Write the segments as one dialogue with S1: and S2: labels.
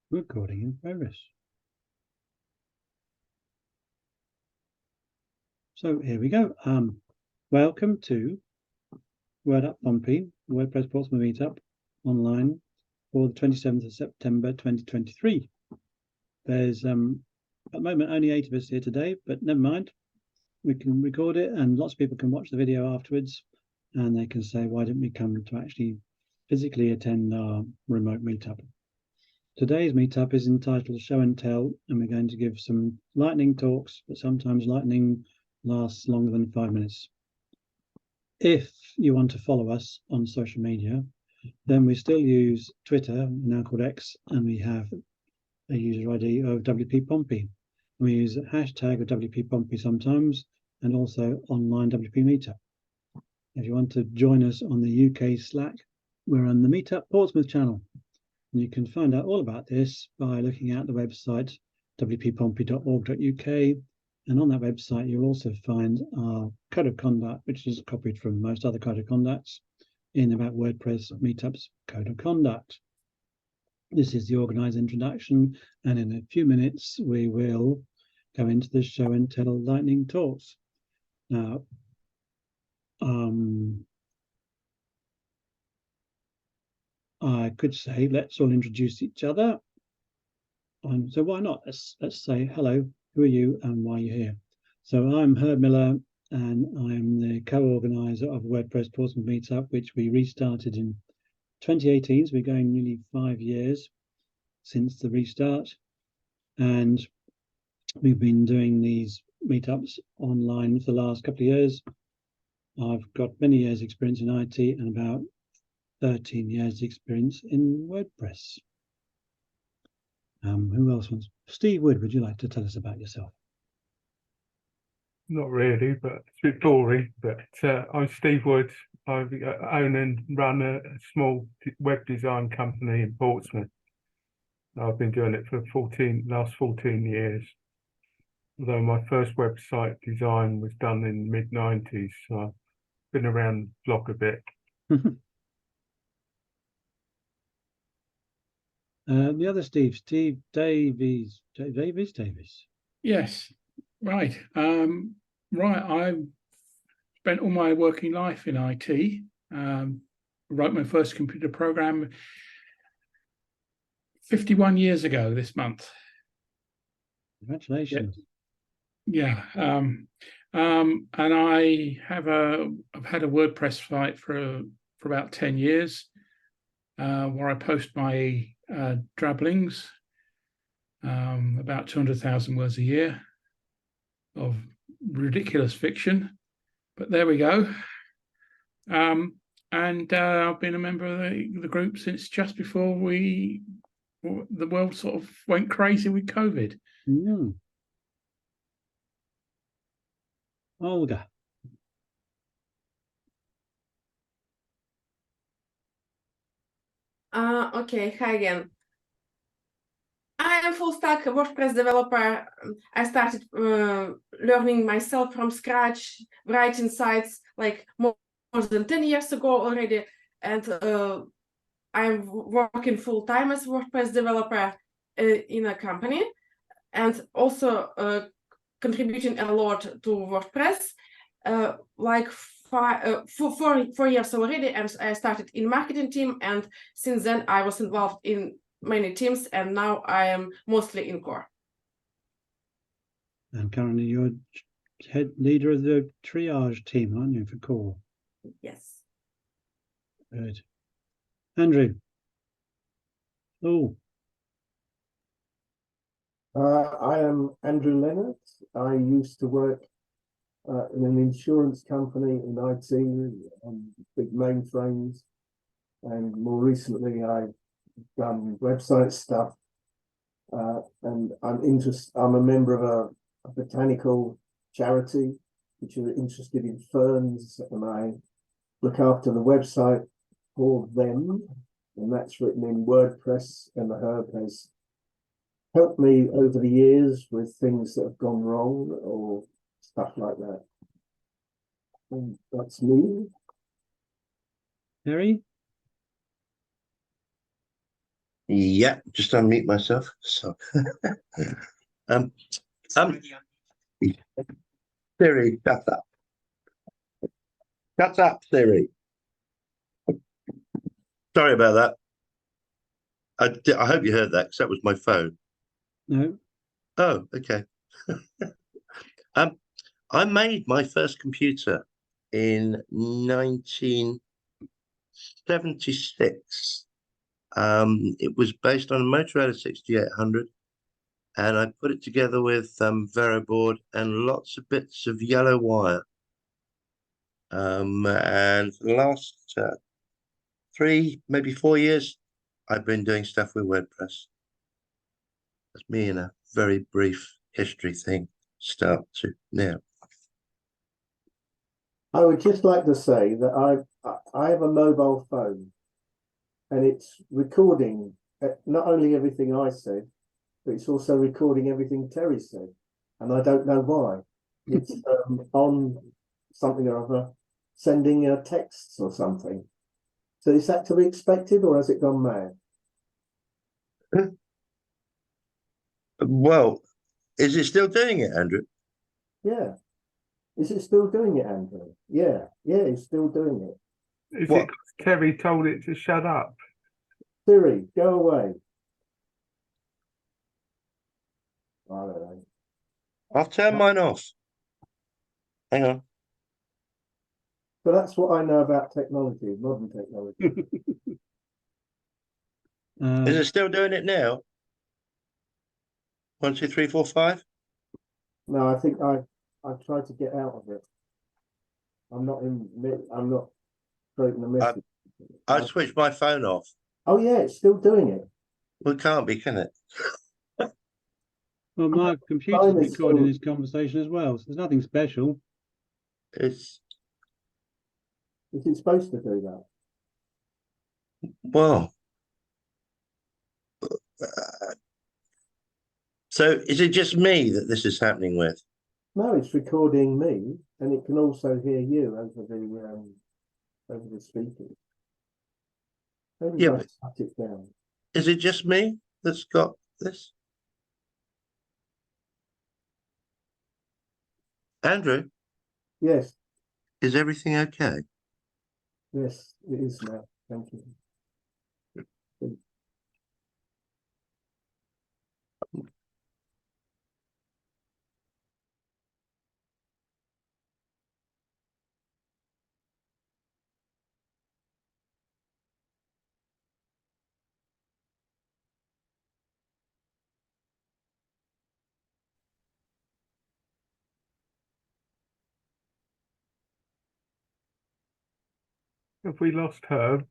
S1: Recording in progress. So here we go. Welcome to wp-pompey, WordPress Portsmouth Meetup online for the 27th of September 2023. There's at the moment only 8 of us here today, but never mind. We can record it and lots of people can watch the video afterwards and they can say, why didn't we come to actually physically attend our remote meetup? Today's meetup is entitled Show and Tell, and we're going to give some lightning talks, but sometimes lightning lasts longer than 5 minutes. If you want to follow us on social media, then we still use Twitter, now called X, and we have a user ID of wp-pompey. We use a hashtag of wp-pompey sometimes, and also online WP Meetup. If you want to join us on the UK Slack, we're on the Meetup Portsmouth channel. And you can find out all about this by looking at the website wp-pompey.org.uk, and on that website you'll also find our code of conduct, which is copied from most other code of conducts in About WordPress Meetups Code of Conduct. This is the organised introduction, and in a few minutes we will go into the show and tell lightning talks. Now, I could say, let's all introduce each other. So why not? Let's say, hello, who are you and why are you here? So I'm Herb Miller, and I'm the co-organizer of WordPress Portsmouth Meetup, which we restarted in 2018. So we're going nearly 5 years since the restart. And we've been doing these meetups online for the last couple of years. I've got many years experience in IT and about 13 years experience in WordPress. Who else wants? Steve Wood, would you like to tell us about yourself?
S2: Not really, but it's a bit boring. But I'm Steve Wood. I own and run a small web design company in Portsmouth. I've been doing it for last 14 years. Although my first website design was done in the mid-90s, so I've been around the block a bit.
S1: The other Steve Davies.
S3: Yes, right. I spent all my working life in IT. Wrote my first computer program 51 years ago this month.
S1: Congratulations.
S3: Yeah. And I've had a WordPress site for about 10 years, where I post my drabblings, about 200,000 words a year of ridiculous fiction, but there we go. And I've been a member of the group since just before the world sort of went crazy with COVID.
S1: Olga.
S4: Okay, hi again. I am full stack WordPress developer. I started learning myself from scratch, writing sites like more than 10 years ago already. And I'm working full-time as WordPress developer in a company, and also contributing a lot to WordPress. Like 4 years already, and I started in marketing team, and since then I was involved in many teams, and now I am mostly in core.
S1: And currently you're head leader of the triage team, aren't you, for core?
S4: Yes.
S1: Good. Andrew. Oh.
S5: I am Andrew Leonard. I used to work in an insurance company in IT on big mainframes, and more recently I've done website stuff, and I'm a member of a botanical charity which are interested in ferns, and I look after the website for them, and that's written in WordPress, and the Herb has helped me over the years with things that have gone wrong or stuff like that. And that's me.
S1: Harry?
S6: Yeah, just unmute myself. So, um, Siri, shut up. Shut up, Siri. Sorry about that. I hope you heard that because that was my phone.
S1: No.
S6: Oh, okay. I made my first computer in 1976. It was based on a Motorola 6800, and I put it together with Veroboard and lots of bits of yellow wire. And for the last 3, maybe 4 years, I've been doing stuff with WordPress. That's me in a very brief history thing. Start to now.
S5: I would just like to say that I have a mobile phone, and it's recording not only everything I said, but it's also recording everything Terry said, and I don't know why. It's on something or other, sending texts or something. So is that to be expected, or has it gone mad?
S6: Well, is it still doing it, Andrew?
S5: Yeah. Is it still doing it, Andrew? Yeah, it's still doing it.
S2: Is
S6: What?
S2: it 'cause Terry told it to shut up?
S5: Siri, go away. I don't know.
S6: I've turned mine off. Hang on.
S5: So that's what I know about technology, modern technology.
S6: Is it still doing it now? 1, 2, 3, 4, 5.
S5: No, I think I tried to get out of it. I'm not creating a message.
S6: I switched my phone off.
S5: Oh yeah, it's still doing it.
S6: Well, it can't be, can it?
S1: Well, my computer's
S5: Mine is
S1: recording
S5: still-
S1: this conversation as well, so there's nothing special.
S6: It's
S5: Is it supposed to do that?
S6: well. So is it just me that this is happening with?
S5: No, it's recording me, and it can also hear you over the speakers. Maybe
S6: Yeah,
S5: if I
S6: but
S5: shut it down.
S6: is it just me that's got this? Andrew,
S5: Yes,
S6: is everything okay?
S5: yes, it is now. Thank you.
S2: Have we lost her?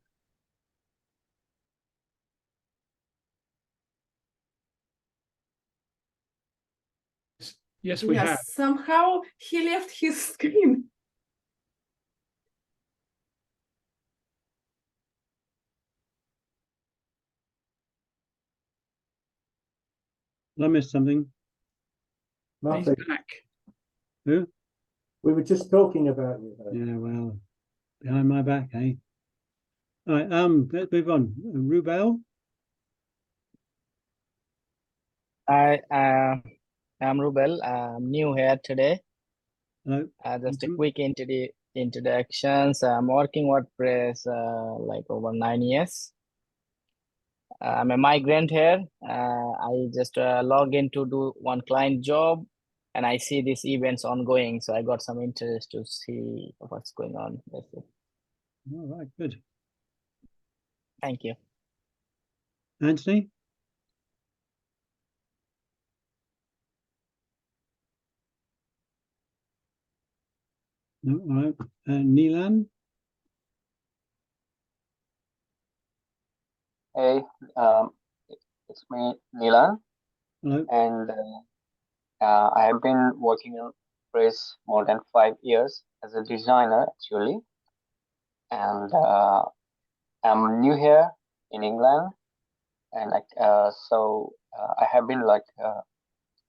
S3: Yes, we
S4: Yes,
S3: have.
S4: somehow he left his screen.
S1: Did I miss something?
S3: He's
S5: Nothing.
S3: back.
S1: Who?
S5: We were just talking about you.
S1: Yeah, well, behind my back, eh? All right, let's move on. Rubel?
S7: I'm Rubel. I'm new here today.
S1: Hello?
S7: Just a
S1: Mhm.
S7: quick introductions. I'm working WordPress like over 9 years. I'm a migrant here. I just log in to do one client job, and I see these events ongoing. So I got some interest to see what's going on. That's it.
S1: All right, good.
S7: Thank you.
S1: Anthony? No, all right. Nilan?
S8: Hey, it's me, Nilan,
S1: Hello?
S8: and I have been working in press more than 5 years as a designer, actually, and I'm new here in England, and I have been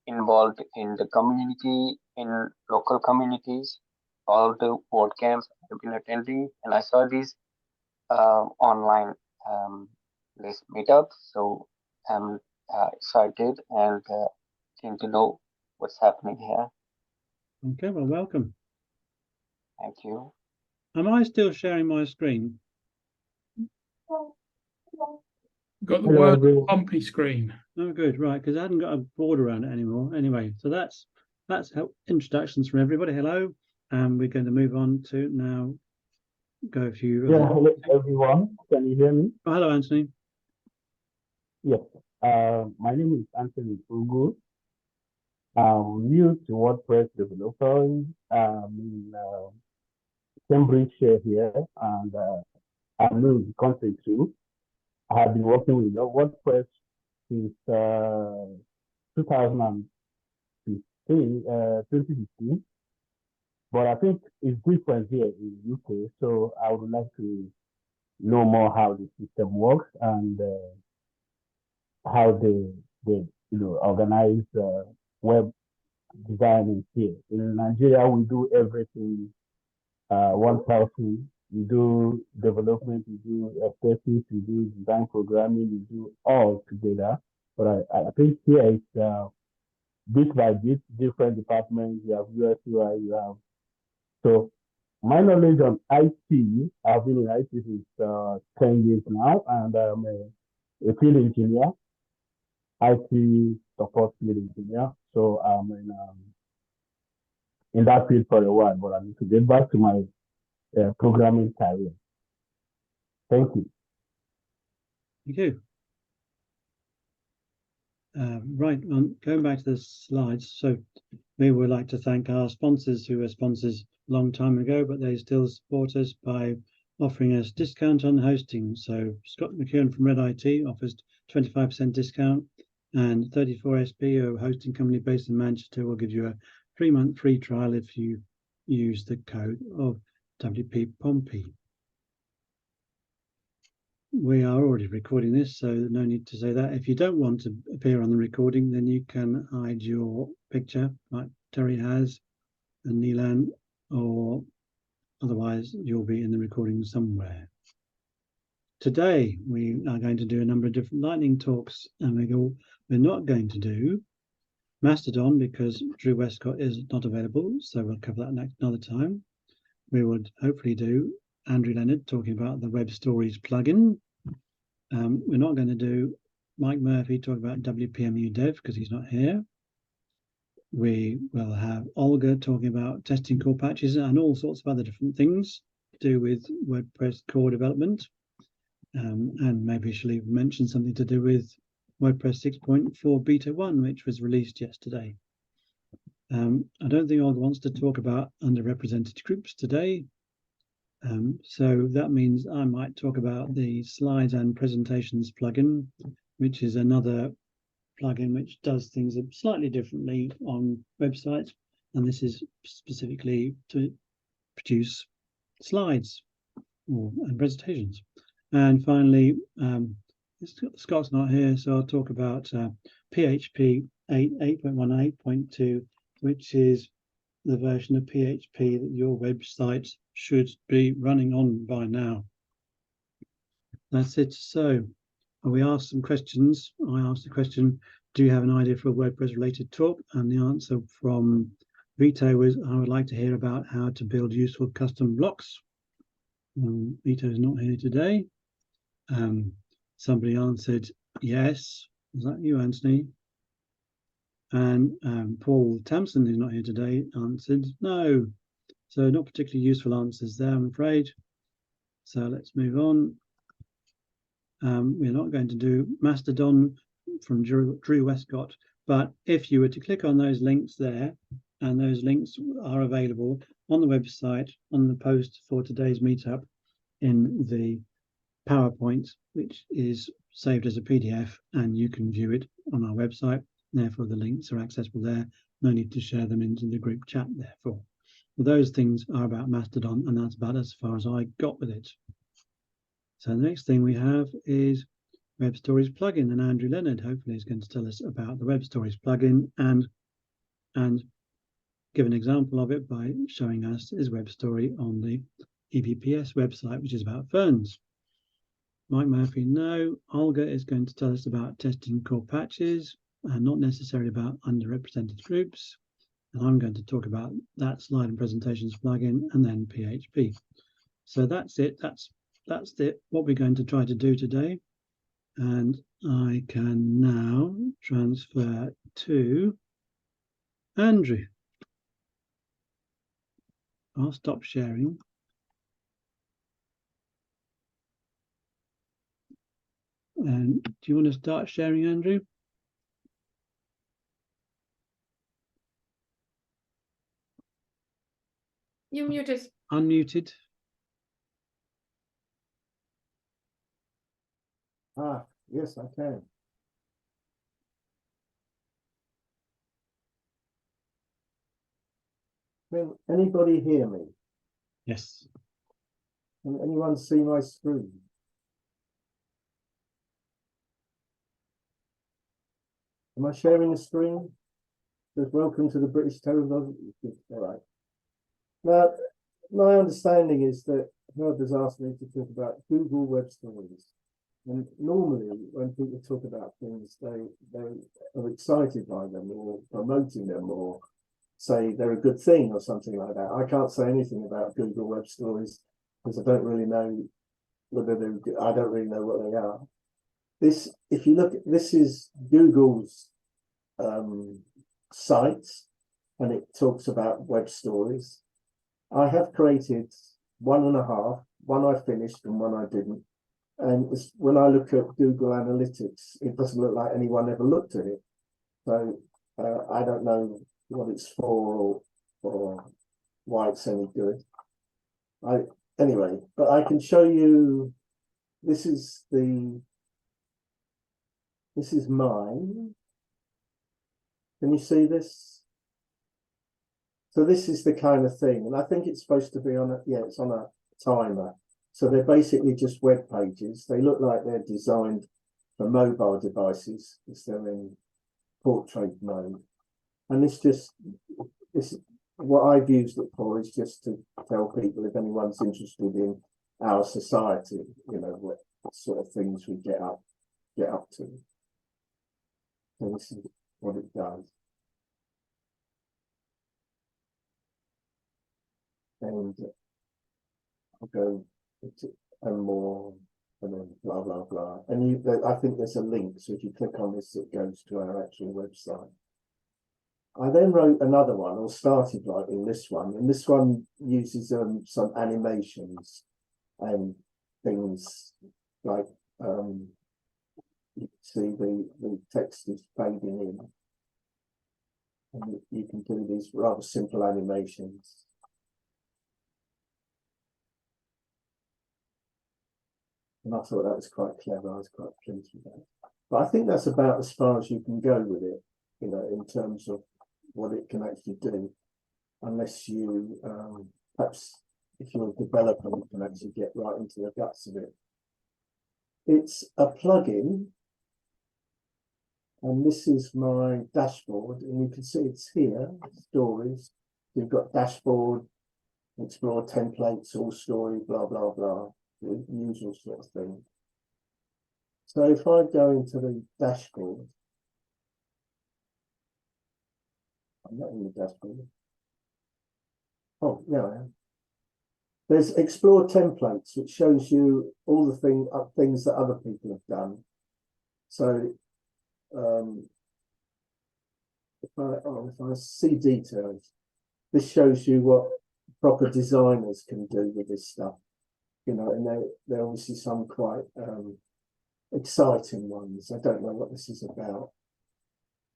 S8: involved in the community, in local communities, all the board camps I've been attending, and I saw these online this meetup. So I'm excited and keen to know what's happening here.
S1: Okay, well, welcome.
S8: Thank you.
S1: Am I still sharing my screen?
S3: Got the
S5: Hello,
S3: word
S5: everyone.
S3: Pompey screen.
S1: Oh, good, right, because I hadn't got a border around it anymore. Anyway, so that's introductions from everybody. Hello, and we're going to move on to now go through.
S9: Yeah, hello everyone. Can you hear me?
S1: Oh, hello, Anthony.
S9: Yes. My name is Anthony Ugu. I'm new to WordPress developing. In Cambridgeshire here, and I'm new to content too. I have been working with WordPress since 2015, but I think it's different here in the UK. So I would like to know more how the system works and how they organize web designing here. In Nigeria, we do everything one person. We do development, we do aesthetics, we do design programming, we do all together. But I think here it's bit by bit, different departments. You have US, UI, you have. So my knowledge on IT, I've been in IT since 10 years now, and I'm a field engineer, IT support field engineer. So I'm in that field for a while, but I need to get back to my programming career. Thank you.
S1: Thank you. Right, going back to the slides. So we would like to thank our sponsors who were sponsors a long time ago, but they still support us by offering us discount on hosting. So Scott McKeown from Red IT offers 25% discount, and 34SP, a hosting company based in Manchester, will give you a 3-month free trial if you use the code of wp-pompey. We are already recording this, so no need to say that. If you don't want to appear on the recording, then you can hide your picture like Terry has and Neelan, or otherwise you'll be in the recording somewhere. Today, we are going to do a number of different lightning talks, and we're not going to do Mastodon because Drew Westcott is not available, so we'll cover that another time. We would hopefully do Andrew Leonard talking about the Web Stories plugin. We're not going to do Mike Murphy talking about WPMU Dev because he's not here. We will have Olga talking about testing core patches and all sorts of other different things to do with WordPress core development. And maybe she'll even mention something to do with WordPress 6.4 Beta 1, which was released yesterday. I don't think Olga wants to talk about underrepresented groups today. So that means I might talk about the slides and presentations plugin, which is another plugin which does things slightly differently on websites. And this is specifically to produce slides and presentations. And finally, Scott's not here, so I'll talk about PHP 8.18.2, which is the version of PHP that your website should be running on by now. That's it. So we asked some questions. I asked the question, do you have an idea for a WordPress related talk? And the answer from Vito was, I would like to hear about how to build useful custom blocks. Vito is not here today. Somebody answered yes. Was that you, Anthony? And Paul Tamson, who's not here today, answered no. So not particularly useful answers there, I'm afraid. So let's move on. We're not going to do Mastodon from Drew Westcott, but if you were to click on those links there, and those links are available on the website, on the post for today's meetup in the PowerPoint, which is saved as a PDF, and you can view it on our website. Therefore, the links are accessible there. No need to share them into the group chat, therefore. Well, those things are about Mastodon, and that's about as far as I got with it. So the next thing we have is Web Stories plugin, and Andrew Leonard hopefully is going to tell us about the Web Stories plugin and give an example of it by showing us his web story on the EBPS website, which is about ferns. Mike Murphy, no. Olga is going to tell us about testing core patches and not necessarily about underrepresented groups. And I'm going to talk about that slide and presentations plugin and then PHP. So that's it. That's what we're going to try to do today. And I can now transfer to Andrew. I'll stop sharing. And do you want to start sharing, Andrew?
S4: You muted.
S1: Unmuted.
S5: Ah, yes, I can. Can anybody hear me?
S1: Yes.
S5: Can anyone see my screen? Am I sharing a screen? Says, welcome to the British Television. All right. Now, my understanding is that Herb has asked me to talk about Google Web Stories. And normally, when people talk about things, they are excited by them or promoting them or say they're a good thing or something like that. I can't say anything about Google Web Stories because I don't really know whether they're good. I don't really know what they are. This, if you look, this is Google's site, and it talks about web stories. I have created 1.5, one I finished and one I didn't. And when I look at Google Analytics, it doesn't look like anyone ever looked at it. So I don't know what it's for or why it's any good. Anyway, but I can show you. This is mine. Can you see this? So this is the kind of thing, and I think it's supposed to be on a, yeah, it's on a timer. So they're basically just web pages. They look like they're designed for mobile devices because they're in portrait mode. And this what I've used it for is just to tell people if anyone's interested in our society, you know, what sort of things we get up to. So this is what it does. And I'll go and more, and then blah, blah, blah. And I think there's a link. So if you click on this, it goes to our actual website. I then wrote another one, or started writing this one. And this one uses some animations and things like, you can see the text is fading in. And you can do these rather simple animations. And I thought that was quite clever. I was quite pleased with that. But I think that's about as far as you can go with it, you know, in terms of what it can actually do. Unless you, perhaps if you're a developer, you can actually get right into the guts of it. It's a plugin. And this is my dashboard. And you can see it's here, stories. You've got dashboard, explore templates, all story, blah, blah, blah. The usual sort of thing. So if I go into the dashboard, I'm not in the dashboard. Oh, yeah, I am. There's explore templates, which shows you all the things that other people have done. So if I see details, this shows you what proper designers can do with this stuff. You know, and there are obviously some quite exciting ones. I don't know what this is about.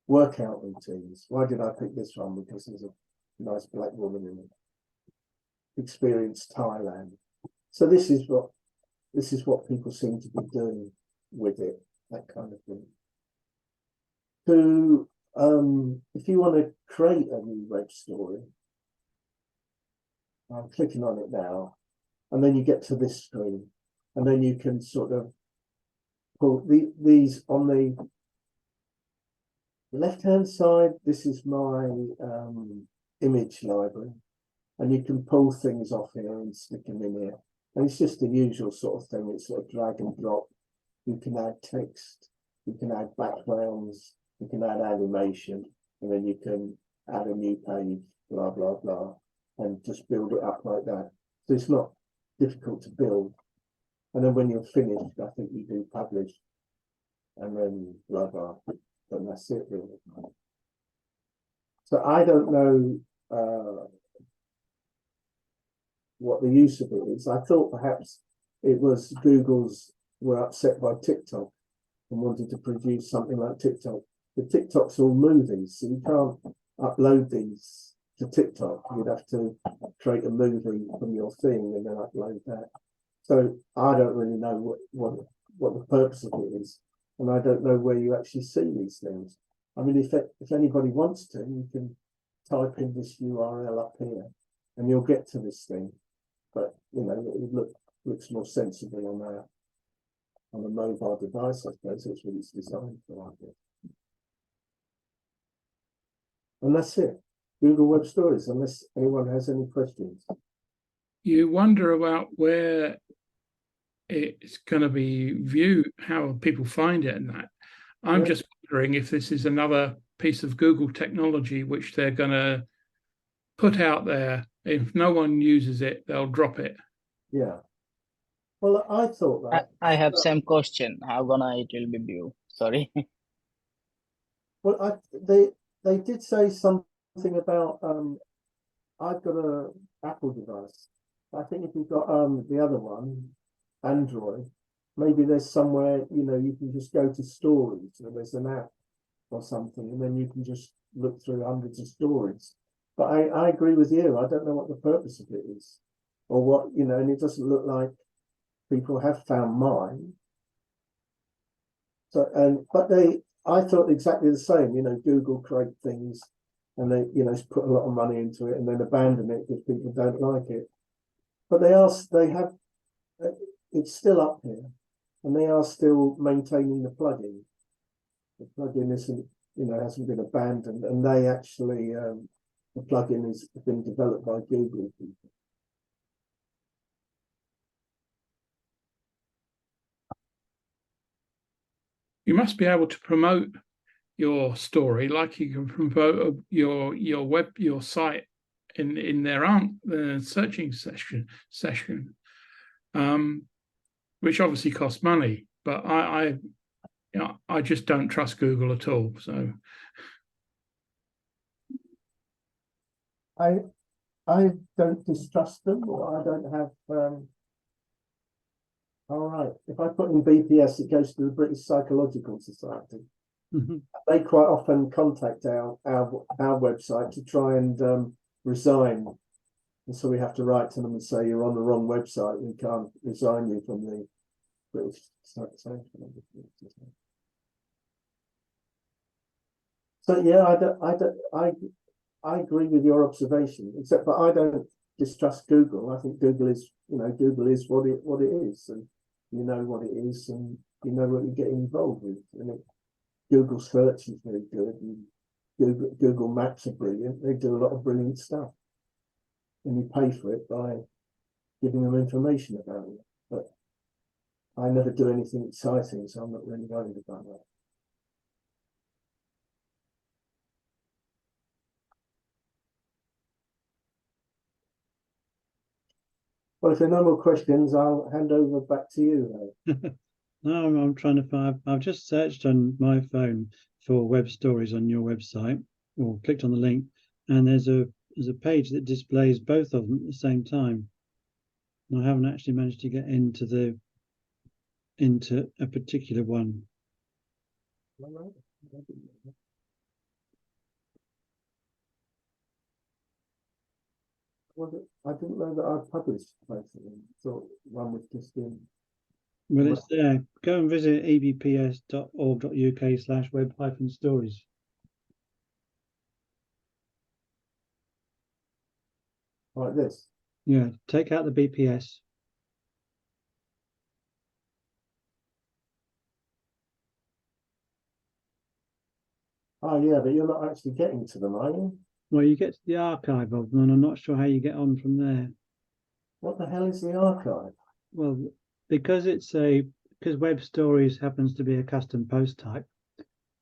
S5: Workout routines. Why did I pick this one? Because there's a nice black woman in it. Experience Thailand. So this is what people seem to be doing with it, that kind of thing. To if you want to create a new web story, I'm clicking on it now. And then you get to this screen, and then you can sort of pull these on the left-hand side. This is my image library, and you can pull things off here and stick them in here. And it's just the usual sort of thing. It's sort of drag and drop. You can add text, you can add backgrounds, you can add animation, and then you can add a new page, blah, blah, blah, and just build it up like that. So it's not difficult to build. And then when you're finished, I think you do publish, and then blah, blah, and that's it really. So I don't know what the use of it is. I thought perhaps it was Google's were upset by TikTok and wanted to produce something like TikTok. The TikTok's all movies, so you can't upload these to TikTok. You'd have to create a movie from your thing and then upload that. So I don't really know what the purpose of it is, and I don't know where you actually see these things. I mean, if anybody wants to, you can type in this URL up here, and you'll get to this thing. But you know, it looks more sensible on a mobile device, I suppose. That's what it's designed for, I guess. And that's it. Google Web Stories, unless anyone has any questions.
S3: You wonder about where it's going to be viewed, how people find it and that. I'm just wondering if this is another piece of Google technology which they're going to put out there. If no one uses it, they'll drop it.
S5: Yeah. Well, I thought that.
S7: I have same question. How gonna it will be viewed? Sorry.
S5: Well, they did say something about I've got a Apple device. I think if you've got the other one, Android, maybe there's somewhere, you know, you can just go to stories, or there's an app or something, and then you can just look through hundreds of stories. But I agree with you. I don't know what the purpose of it is, or what, you know, and it doesn't look like people have found mine. So, but I thought exactly the same. You know, Google create things, and they, you know, put a lot of money into it, and then abandon it because people don't like it. But they have, it's still up here, and they are still maintaining the plugin. The plugin isn't, you know, hasn't been abandoned, and they actually, the plugin has been developed by Google people.
S3: You must be able to promote your story like you can promote your site in their searching session, which obviously costs money. But I just don't trust Google at all. So
S5: I don't distrust them, or I don't have. All right, if I put in BPS, it goes to the British Psychological Society.
S1: Mm-hmm.
S5: They quite often contact our website to try and resign, and so we have to write to them and say you're on the wrong website. We can't resign you from the British Psychological Society. So yeah, I agree with your observation, except that I don't distrust Google. I think Google is, you know, Google is what it is, and you know what it is, and you know what you're getting involved with. And Google search is very good, and Google Maps are brilliant. They do a lot of brilliant stuff, and you pay for it by giving them information about it. But I never do anything exciting, so I'm not really worried about that. Well, if there are no more questions, I'll hand over back to you.
S1: No, I'm trying to find. I've just searched on my phone for web stories on your website, or clicked on the link, and there's a page that displays both of them at the same time. And I haven't actually managed to get into a particular one.
S5: Well, I didn't know that I published both of them. I thought one was just in.
S1: Well, it's there. Go and visit ebps.org.uk/web-stories.
S5: Like this.
S1: Yeah, take out the BPS.
S5: Oh yeah, but you're not actually getting to them, are you?
S1: Well, you get to the archive of them, and I'm not sure how you get on from there.
S5: What the hell is the archive?
S1: Well, because web stories happens to be a custom post type,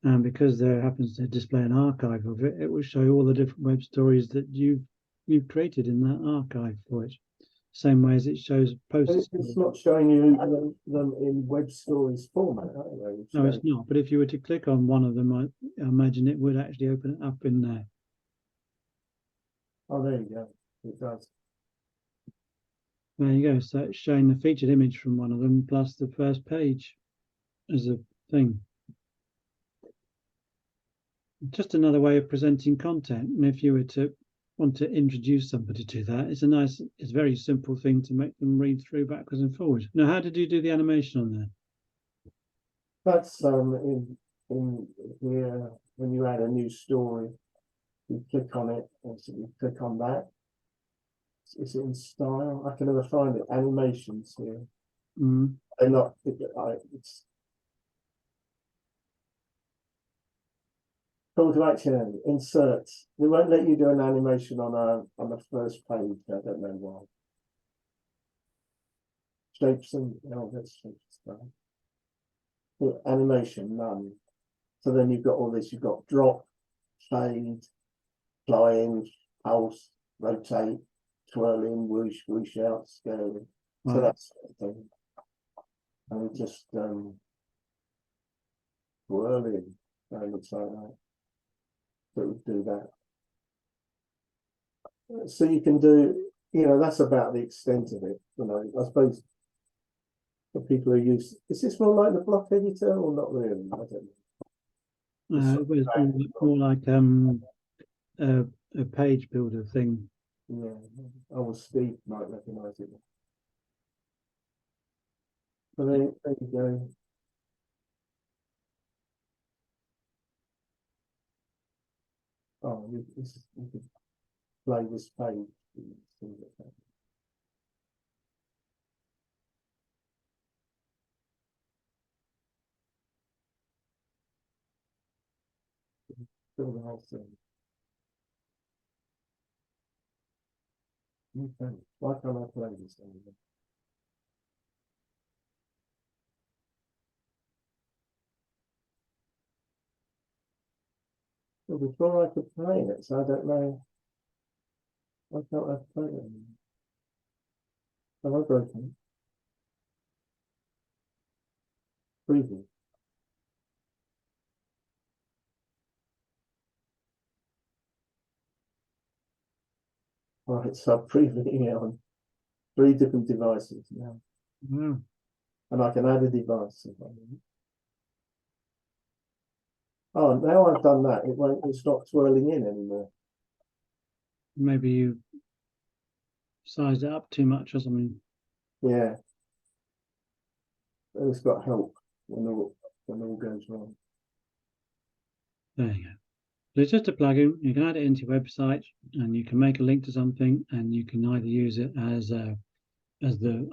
S1: and because there happens to display an archive of it, it will show all the different web stories that you've created in that archive for it. Same way as it shows posts.
S5: It's not showing you them in web stories format, are they?
S1: No, it's not. But if you were to click on one of them, I imagine it would actually open it up in there.
S5: Oh, there you go. It does.
S1: There you go. So it's showing the featured image from one of them plus the first page as a thing. Just another way of presenting content. And if you were to want to introduce somebody to that, it's a very simple thing to make them read through backwards and forwards. Now, how did you do the animation on there?
S5: That's in here when you add a new story, you click on it, and so you click on that. It's in style. I can never find it. Animations here.
S1: Mm.
S5: They're not. It's call to action. Inserts. They won't let you do an animation on the first page. I don't know why. Shapes and that's shapes. Animation none. So then you've got all this. You've got drop, fade, fly in, pulse, rotate, twirling, whoosh, whoosh out, scale. So
S1: Right.
S5: that's the thing. And just whirling. It looks like that. So we do that. So you can do, that's about the extent of it. I suppose for people who use, is this more like the block editor or not really? I don't know.
S1: It was more like a page builder thing.
S5: Yeah. Oh, Steve might recognise it. So there you go. Oh, you could play this page. Fill the whole thing. Okay. Why can't I play this anymore? Well, before I could play it, so I don't know. Why can't I play it anymore? Have I broken it? Preview. Right, so I'm previewing it on 3 different devices now.
S1: Wow.
S5: And I can add a device if I want. Oh, now I've done that, it's not twirling in anymore.
S1: Maybe you sized it up too much or something.
S5: Yeah. It's got help when all goes wrong.
S1: There you go. So it's just a plugin. You can add it into your website, and you can make a link to something, and you can either use it as the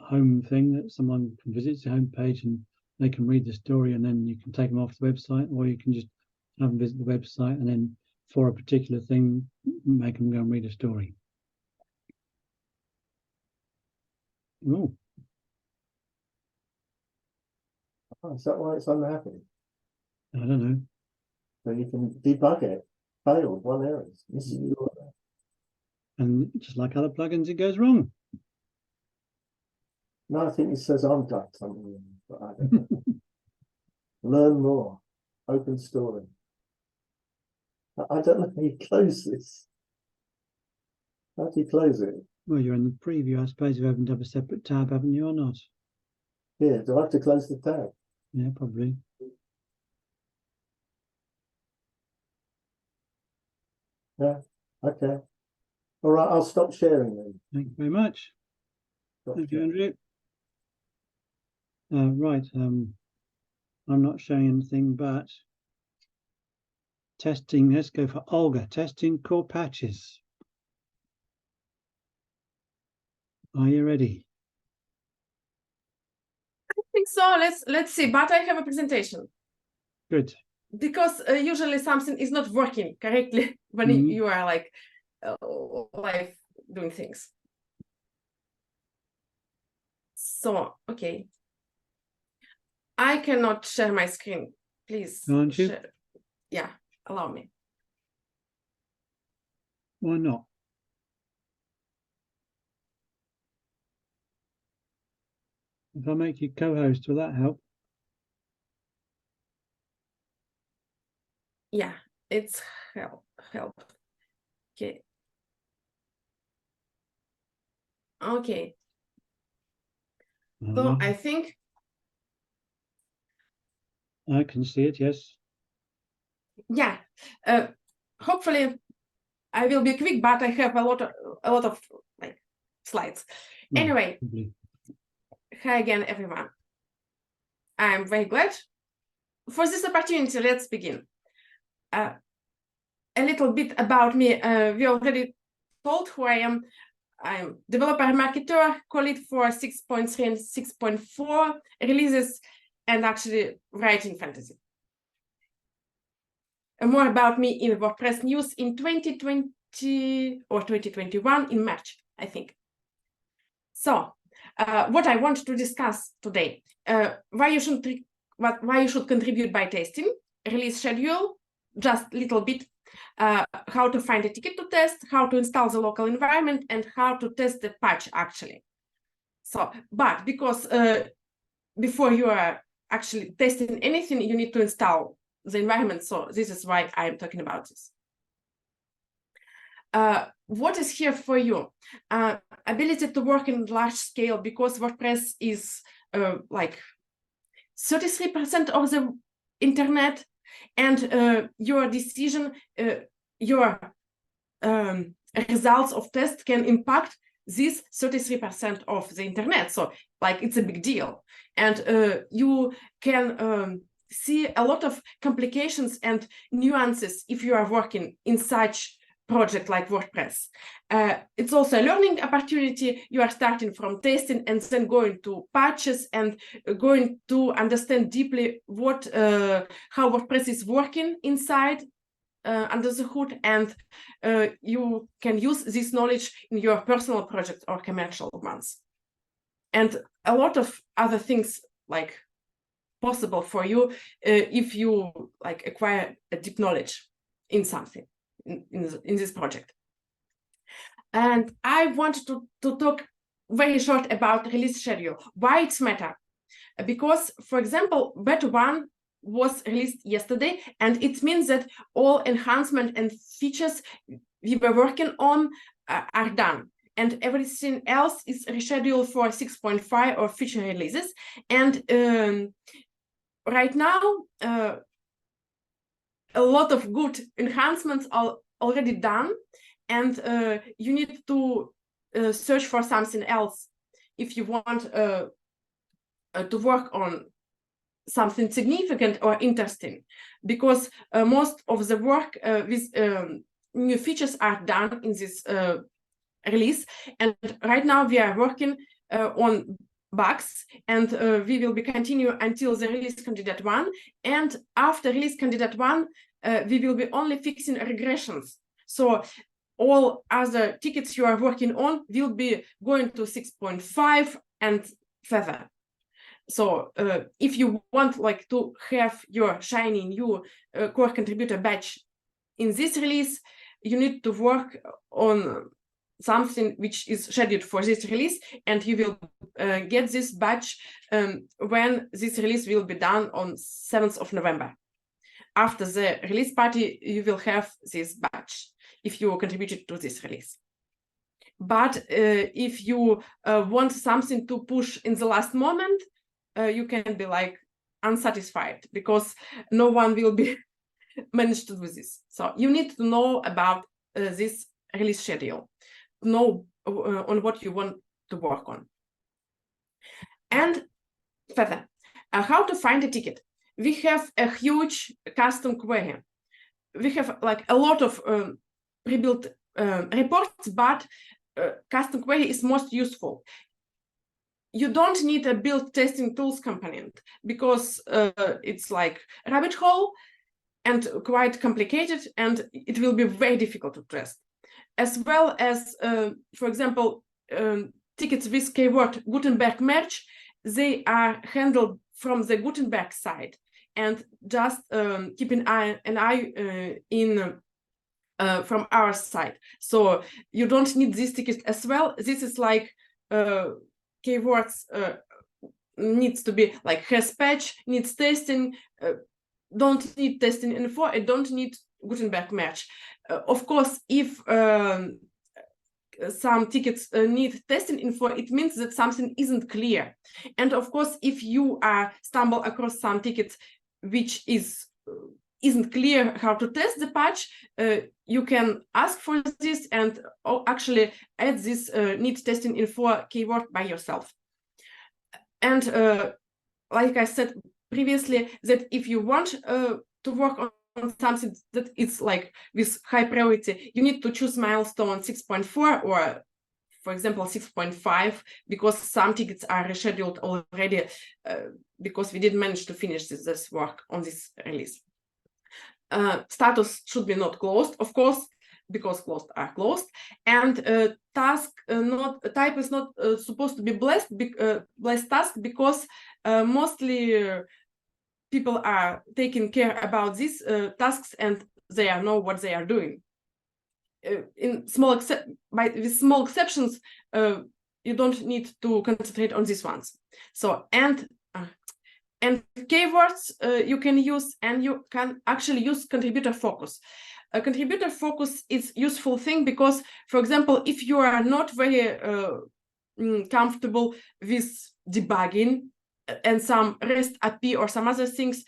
S1: home thing that someone can visit the home page and they can read the story, and then you can take them off the website, or you can just have them visit the website and then for a particular thing make them go and read a story. Oh,
S5: Is that why it's unhappy?
S1: I don't know.
S5: So you can debug it. Failed, 1 error.
S1: And just like other plugins, it goes wrong.
S5: No, I think it says I've done something, but I don't know. Learn more. Open story. I don't know how you close this. How do you close it?
S1: Well, you're in the preview. I suppose you've opened up a separate tab, haven't you, or not?
S5: Yeah, do I have to close the tab?
S1: Yeah, probably.
S5: Yeah, okay. All right, I'll stop sharing then.
S1: Thank you very much. Thank you, Andrew. Right, I'm not showing anything, but testing. Let's go for Olga. Testing core patches. Are you ready?
S4: I think so. Let's see. But I have a presentation.
S1: Good.
S4: Because usually something is not working correctly when you are like live doing things. So, okay. I cannot share my screen. Please
S1: Can't you?
S4: share. Yeah, allow me.
S1: Why not? If I make you co-host, will that help?
S4: Yeah, it's help. Okay. Okay. So I think
S1: I can see it, yes.
S4: yeah. Hopefully I will be quick, but I have a lot of like slides.
S1: No,
S4: Anyway,
S1: probably.
S4: hi again, everyone. I'm very glad for this opportunity. Let's begin. A little bit about me. We already told who I am. I'm developer marketer, call it for 6.3 and 6.4 releases, and actually writing fantasy. More about me in WordPress news in 2020 or 2021 in March, I think. So, what I want to discuss today: why you should contribute by testing, release schedule, just a little bit, how to find a ticket to test, how to install the local environment, and how to test the patch actually. So, but because before you are actually testing anything, you need to install the environment. So this is why I'm talking about this. What is here for you? Ability to work in large scale, because WordPress is like 33% of the internet, and your decision, your results of tests can impact this 33% of the internet. So like it's a big deal, and you can see a lot of complications and nuances if you are working in such project like WordPress. It's also a learning opportunity. You are starting from testing and then going to patches and going to understand deeply what how WordPress is working inside under the hood, and you can use this knowledge in your personal project or commercial ones. And a lot of other things like possible for you if you like acquire a deep knowledge in something in this project. And I want to talk very short about release schedule. Why it's matter? Because, for example, beta 1 was released yesterday, and it means that all enhancement and features we were working on are done, and everything else is rescheduled for 6.5 or future releases. And right now, a lot of good enhancements are already done, and you need to search for something else if you want to work on something significant or interesting, because most of the work with new features are done in this release. And right now we are working on bugs, and we will be continue until the release candidate 1. And after release candidate 1, we will be only fixing regressions. So all other tickets you are working on will be going to 6.5 and further. So if you want like to have your shiny new core contributor badge in this release, you need to work on something which is scheduled for this release, and you will get this badge when this release will be done on 7th of November. After the release party, you will have this badge if you contributed to this release. But if you want something to push in the last moment, you can be like unsatisfied because no one will be managed to do this. So you need to know about this release schedule, know on what you want to work on. And further, how to find a ticket. We have a huge custom query. We have like a lot of pre-built reports, but custom query is most useful. You don't need a build testing tools component because it's like a rabbit hole and quite complicated, and it will be very difficult to test. As well as, for example, tickets with keyword Gutenberg merge, they are handled from the Gutenberg side, and just keep an eye in from our side. So you don't need these tickets as well. This is like keywords needs to be like has patch, needs testing, don't need testing info, and don't need Gutenberg match. Of course, if some tickets need testing info, it means that something isn't clear. And of course, if you stumble across some tickets which isn't clear how to test the patch, you can ask for this and actually add this need testing info keyword by yourself. And like I said previously, that if you want to work on something that is like with high priority, you need to choose milestone 6.4 or, for example, 6.5, because some tickets are rescheduled already because we didn't manage to finish this work on this release. Status should be not closed, of course, because closed are closed, and type is not supposed to be blessed task, because mostly people are taking care about these tasks and they know what they are doing. With small exceptions, you don't need to concentrate on these ones. So and keywords you can use, and you can actually use contributor focus. A contributor focus is useful thing because, for example, if you are not very comfortable with debugging and some REST API or some other things,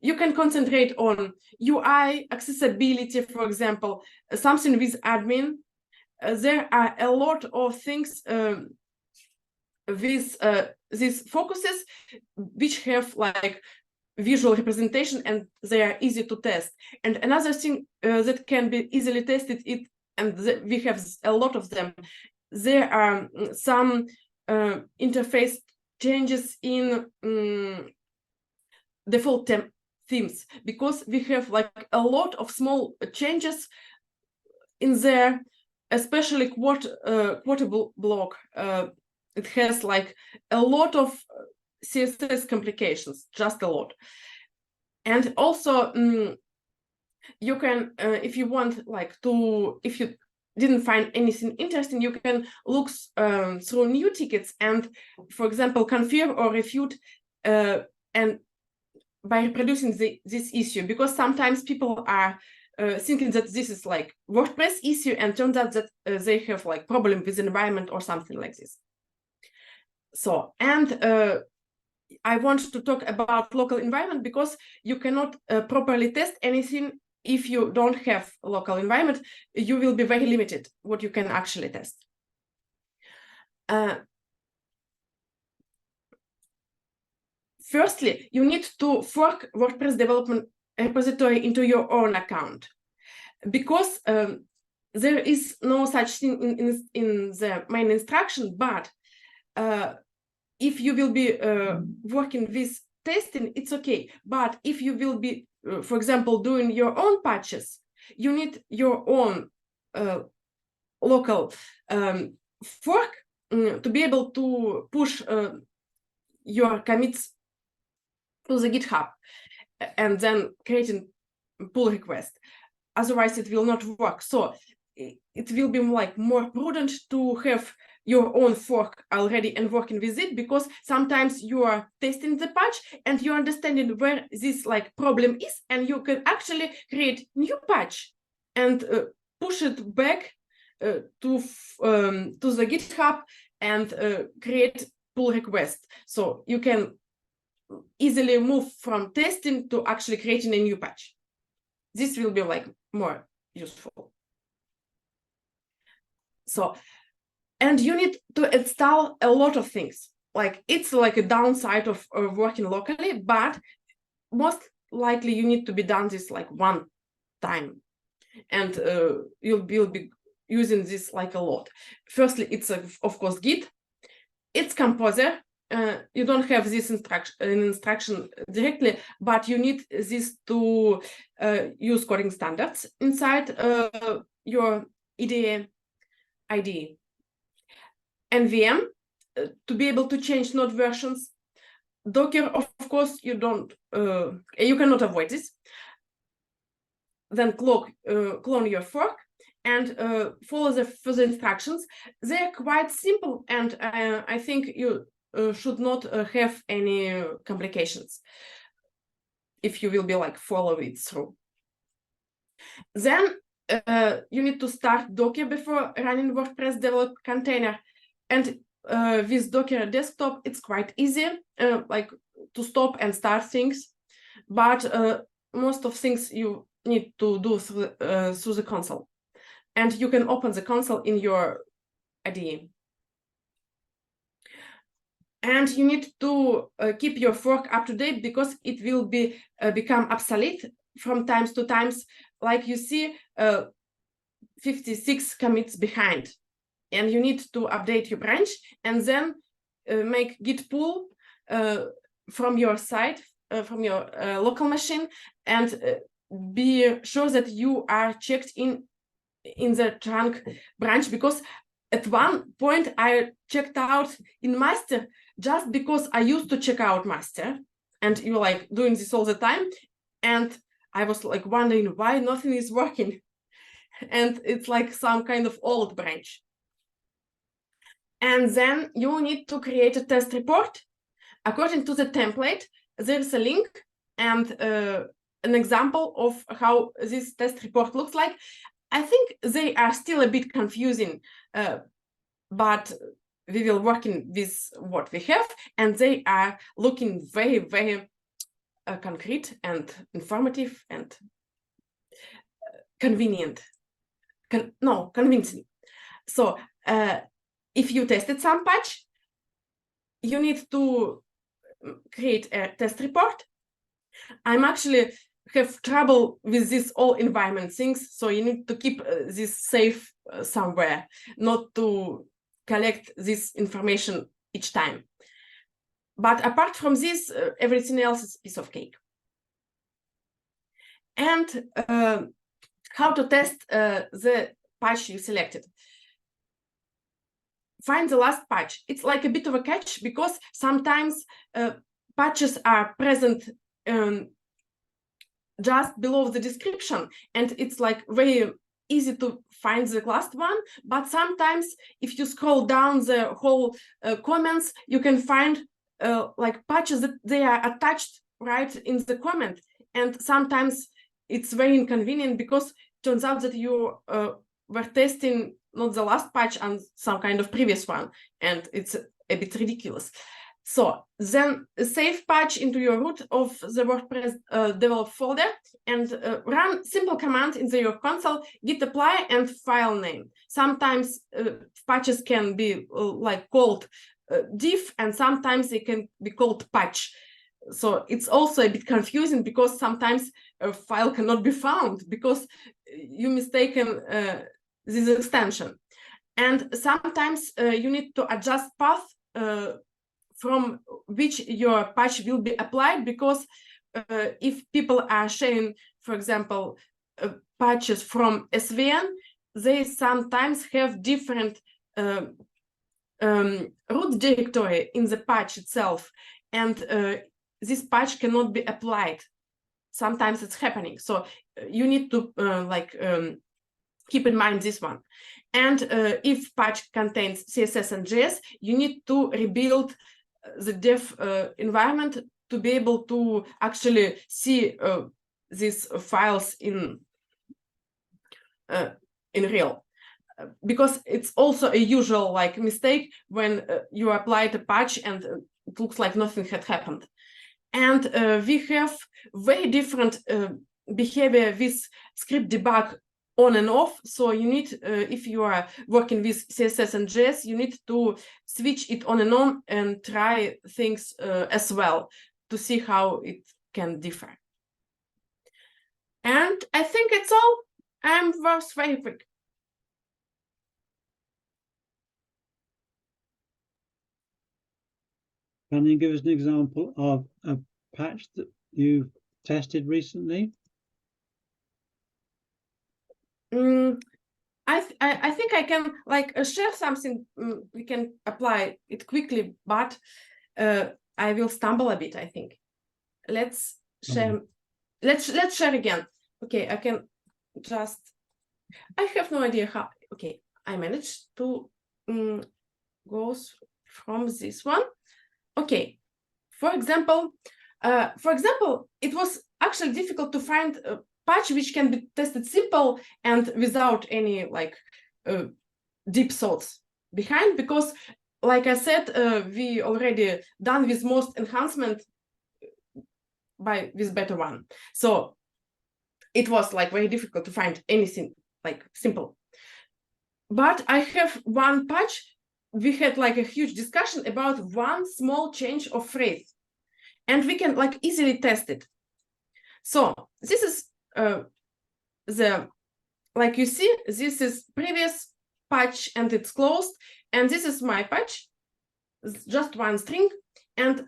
S4: you can concentrate on UI, accessibility, for example, something with admin. There are a lot of things with these focuses which have like visual representation and they are easy to test. And another thing that can be easily tested, we have a lot of them, there are some interface changes in default themes, because we have like a lot of small changes in there, especially quotable block. It has like a lot of CSS complications, just a lot. And also you can, if you want like to, if you didn't find anything interesting, you can look through new tickets and, for example, confirm or refute and by reproducing this issue, because sometimes people are thinking that this is like WordPress issue, and turns out that they have like problem with the environment or something like this. So, and I want to talk about local environment, because you cannot properly test anything if you don't have a local environment. You will be very limited what you can actually test. Firstly, you need to fork WordPress development repository into your own account, because there is no such thing in the main instruction, but if you will be working with testing, it's okay. But if you will be, for example, doing your own patches, you need your own local fork to be able to push your commits to the GitHub and then creating pull request. Otherwise, it will not work. So it will be like more prudent to have your own fork already and working with it, because sometimes you are testing the patch and you're understanding where this like problem is, and you can actually create new patch and push it back to the GitHub and create pull request. So you can easily move from testing to actually creating a new patch. This will be like more useful. So, and you need to install a lot of things. Like, it's like a downside of working locally, but most likely you need to be done this like one time, and you'll be using this like a lot. Firstly, it's of course Git. It's Composer. You don't have this instruction directly, but you need this to use coding standards inside your IDE. NVM to be able to change node versions. Docker, of course, you cannot avoid this. Then clone your fork and follow the further instructions. They're quite simple, and I think you should not have any complications if you will be like follow it through. Then you need to start Docker before running WordPress develop container, and with Docker desktop it's quite easy like to stop and start things, but most of things you need to do through the console, and you can open the console in your IDE. And you need to keep your fork up to date, because it will be become obsolete from times to times. Like you see 56 commits behind, and you need to update your branch and then make git pull from your side, from your local machine, and be sure that you are checked in the trunk branch, because at one point I checked out in master just because I used to check out master, and you're like doing this all the time, and I was like wondering why nothing is working, and it's like some kind of old branch. And then you need to create a test report according to the template. There's a link and an example of how this test report looks like. I think they are still a bit confusing, but we will work with what we have, and they are looking very, very concrete and informative and convenient. Convincing. So if you tested some patch, you need to create a test report. I'm actually have trouble with this all environment things, so you need to keep this safe somewhere, not to collect this information each time. But apart from this, everything else is a piece of cake. And how to test the patch you selected. Find the last patch. It's like a bit of a catch, because sometimes patches are present just below the description, and it's like very easy to find the last one. But sometimes if you scroll down the whole comments, you can find like patches that they are attached right in the comment, and sometimes it's very inconvenient, because it turns out that you were testing not the last patch and some kind of previous one, and it's a bit ridiculous. So then save patch into your root of the WordPress develop folder, and run simple command in your console, git apply and file name. Sometimes patches can be like called diff, and sometimes they can be called patch. So it's also a bit confusing, because sometimes a file cannot be found because you mistaken this extension. And sometimes you need to adjust path from which your patch will be applied, because if people are sharing, for example, patches from SVN, they sometimes have different root directory in the patch itself, and this patch cannot be applied. Sometimes it's happening, so you need to keep in mind this one. And if patch contains CSS and JS, you need to rebuild the dev environment to be able to actually see these files in real, because it's also a usual like mistake when you apply the patch and it looks like nothing had happened. And we have very different behavior with script debug on and off. So you need, if you are working with CSS and JS, you need to switch it on and try things as well to see how it can differ. And I think it's all. I was very quick.
S1: Can you give us an example of a patch that you've tested recently?
S4: I think I can like share something. We can apply it quickly, but I will stumble a bit, I think. Let's share. Let's share again. Okay, I can just. I have no idea how. Okay, I managed to go from this one. Okay, for example, it was actually difficult to find a patch which can be tested simple and without any like deep thoughts behind, because like I said, we already done with most enhancement with beta 1. So it was like very difficult to find anything like simple. But I have one patch. We had like a huge discussion about one small change of phrase, and we can like easily test it. So this is like you see, this is previous patch and it's closed, and this is my patch, just one string. And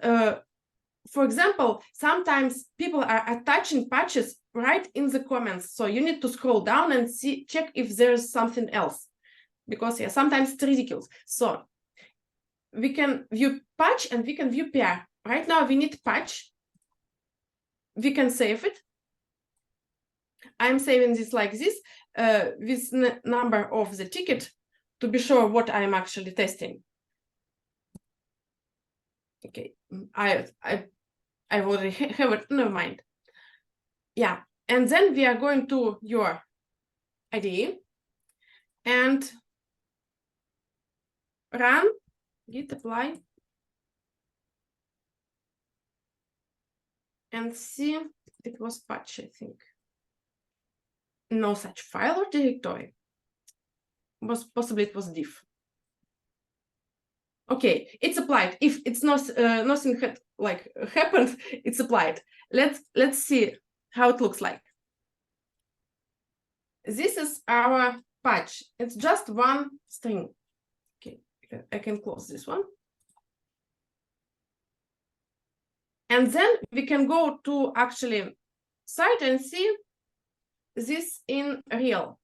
S4: for example, sometimes people are attaching patches right in the comments, so you need to scroll down and check if there's something else, because yeah, sometimes it's ridiculous. So we can view patch and we can view PR. Right now we need patch. We can save it. I'm saving this like this with number of the ticket to be sure what I'm actually testing. Okay, I already have it. Never mind. Yeah, and then we are going to your IDE and run git apply and see. It was patch, I think. No such file or directory. Possibly it was diff. Okay, it's applied. If it's not nothing had like happened, it's applied. Let's see how it looks like. This is our patch. It's just one string. Okay, I can close this one. And then we can go to actually site and see this in real.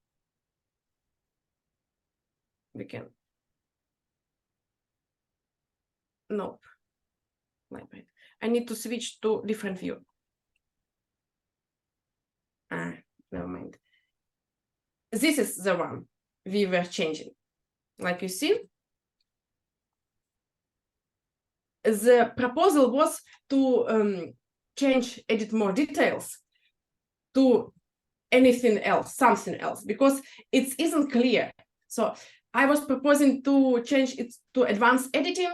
S4: We can. Nope. I need to switch to different view. Never mind. This is the one we were changing. Like you see, the proposal was to edit more details to anything else, something else, because it isn't clear. So I was proposing to change it to advanced editing,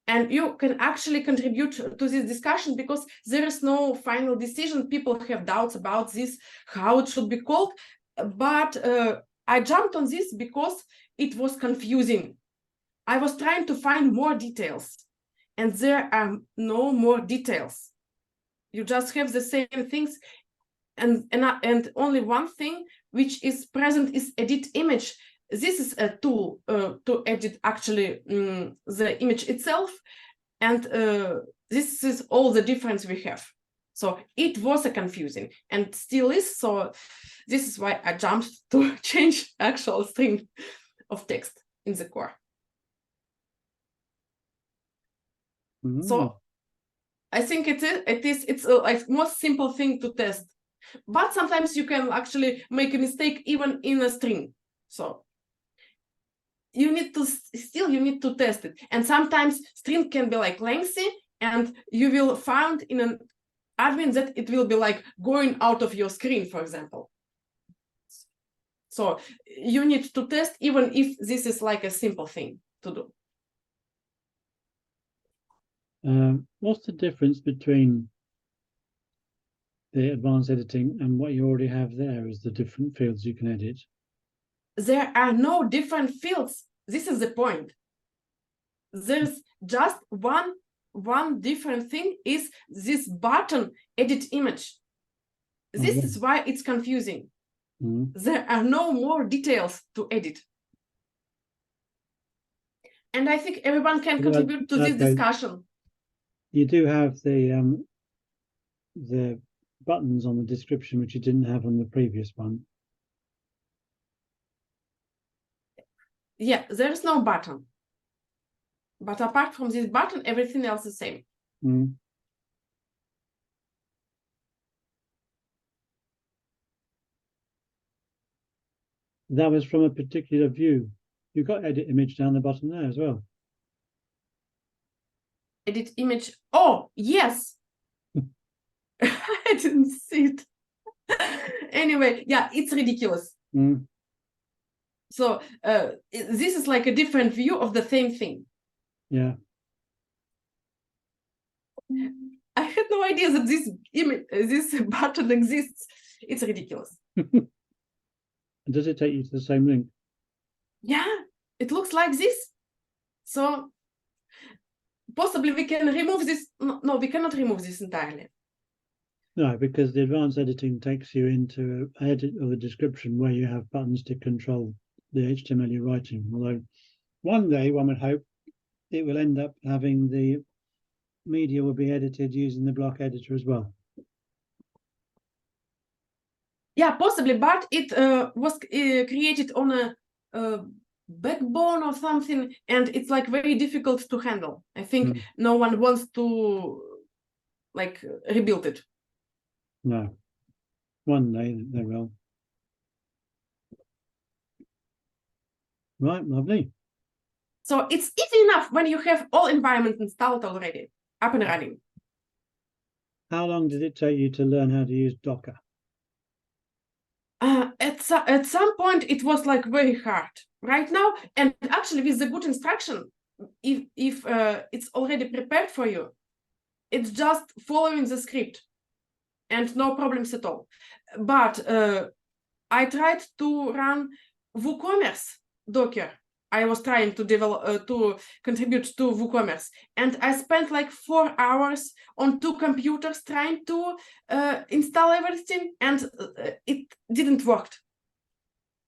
S4: and you can actually contribute to this discussion because there is no final decision. People have doubts about this, how it should be called. But I jumped on this because it was confusing. I was trying to find more details, and there are no more details. You just have the same things, and only one thing which is present is edit image. This is a tool to edit actually the image itself, and this is all the difference we have. So it was a confusing and still is. So this is why I jumped to change actual string of text in the core. So I think it's a like most simple thing to test, but sometimes you can actually make a mistake even in a string. So you need to test it, and sometimes string can be like lengthy, and you will find in an admin that it will be like going out of your screen, for example. So you need to test even if this is like a simple thing to do.
S1: What's the difference between the advanced editing and what you already have there as the different fields you can edit?
S4: There are no different fields. This is the point. There's just one different thing is this button edit image. This is why it's confusing. There are no more details to edit. And I think everyone can contribute to this discussion.
S1: You do have the buttons on the description, which you didn't have on the previous one.
S4: Yeah, there's no button. But apart from this button, everything else is the same.
S1: Mm. That was from a particular view. You've got edit image down the bottom there as well.
S4: Edit image. Oh, yes. I didn't see it. Anyway, yeah, it's ridiculous.
S1: Mm.
S4: So this is like a different view of the same thing.
S1: Yeah.
S4: I had no idea that this button exists. It's ridiculous.
S1: Does it take you to the same link?
S4: Yeah, it looks like this. So possibly we can remove this. No, we cannot remove this entirely.
S1: No, because the advanced editing takes you into an edit of the description where you have buttons to control the HTML you're writing. Although one day one would hope it will end up having the media will be edited using the block editor as well.
S4: Yeah, possibly, but it was created on a backbone or something, and it's like very difficult to handle. I think no one wants to like rebuild it.
S1: No, one day they will. Right, lovely.
S4: So it's easy enough when you have all environments installed already, up and running.
S1: How long did it take you to learn how to use Docker?
S4: At some point it was like very hard. Right now, and actually with the good instruction, if it's already prepared for you, it's just following the script and no problems at all. But I tried to run WooCommerce Docker. I was trying to develop to contribute to WooCommerce, and I spent like 4 hours on 2 computers trying to install everything, and it didn't work.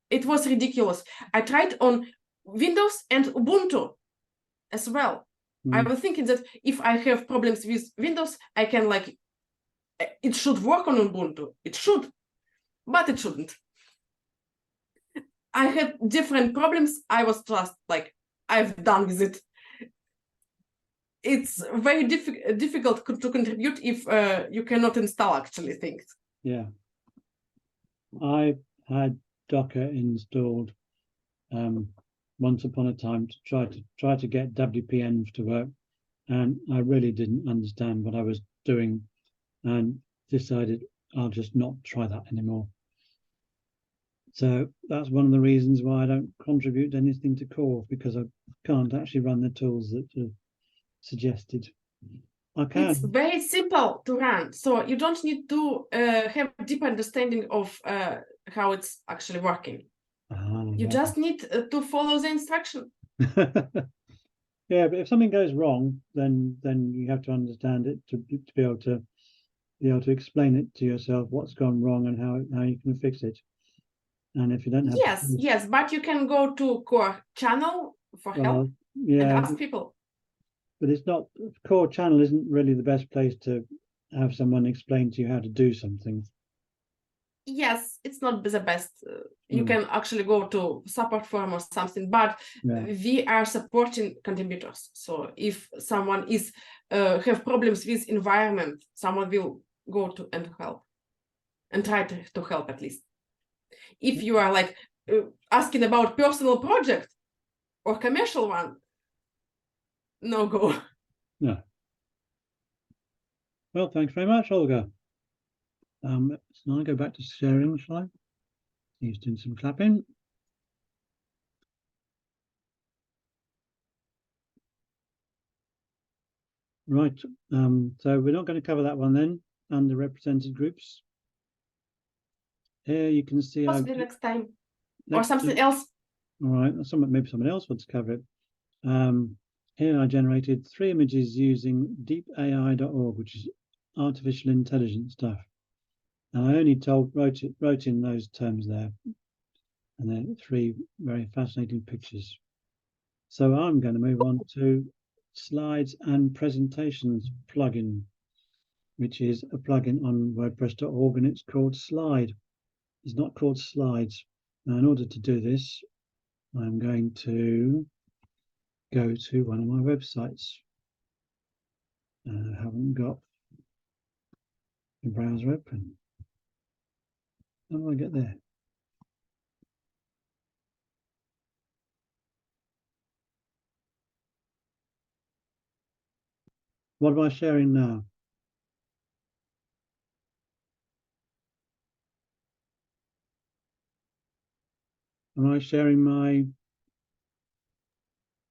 S4: It was ridiculous. I tried on Windows and Ubuntu as well. I was thinking that if I have problems with Windows, I can like, it should work on Ubuntu. It should, but it shouldn't. I had different problems. I was just like, I've done with it. It's very difficult to contribute if you cannot install actually things.
S1: Yeah. I had Docker installed once upon a time to try to get WP-env to work, and I really didn't understand what I was doing and decided I'll just not try that anymore. So that's one of the reasons why I don't contribute anything to core, because I can't actually run the tools that are suggested. I can.
S4: It's very simple to run, so you don't need to have a deep understanding of how it's actually working. You just need to follow the instruction.
S1: Yeah, but if something goes wrong, then you have to understand it to be able to explain it to yourself what's gone wrong and how you can fix it. And if you don't have
S4: yes, but you can go to core channel for help and ask people.
S1: But it's not, core channel isn't really the best place to have someone explain to you how to do something.
S4: Yes, it's not the best. You can actually go to support forum or something, but we are supporting contributors. So if someone is have problems with environment, someone will go to and help and try to help at least. If you are like asking about personal project or commercial one, no go.
S1: No. Well, thanks very much, Olga. So now I go back to sharing, shall I? He's doing some clapping. Right. So we're not going to cover that one then, underrepresented groups. Here you can see
S4: Possibly next time. Or something else.
S1: All right, maybe someone else wants to cover it. Here I generated 3 images using deepai.org, which is artificial intelligence stuff. And I only wrote in those terms there. And then 3 very fascinating pictures. So I'm going to move on to slides and presentations plugin, which is a plugin on WordPress.org, and it's called Slide. It's not called Slides. Now, in order to do this, I'm going to go to one of my websites. I haven't got the browser open. How do I get there? What am I sharing now? Am I sharing my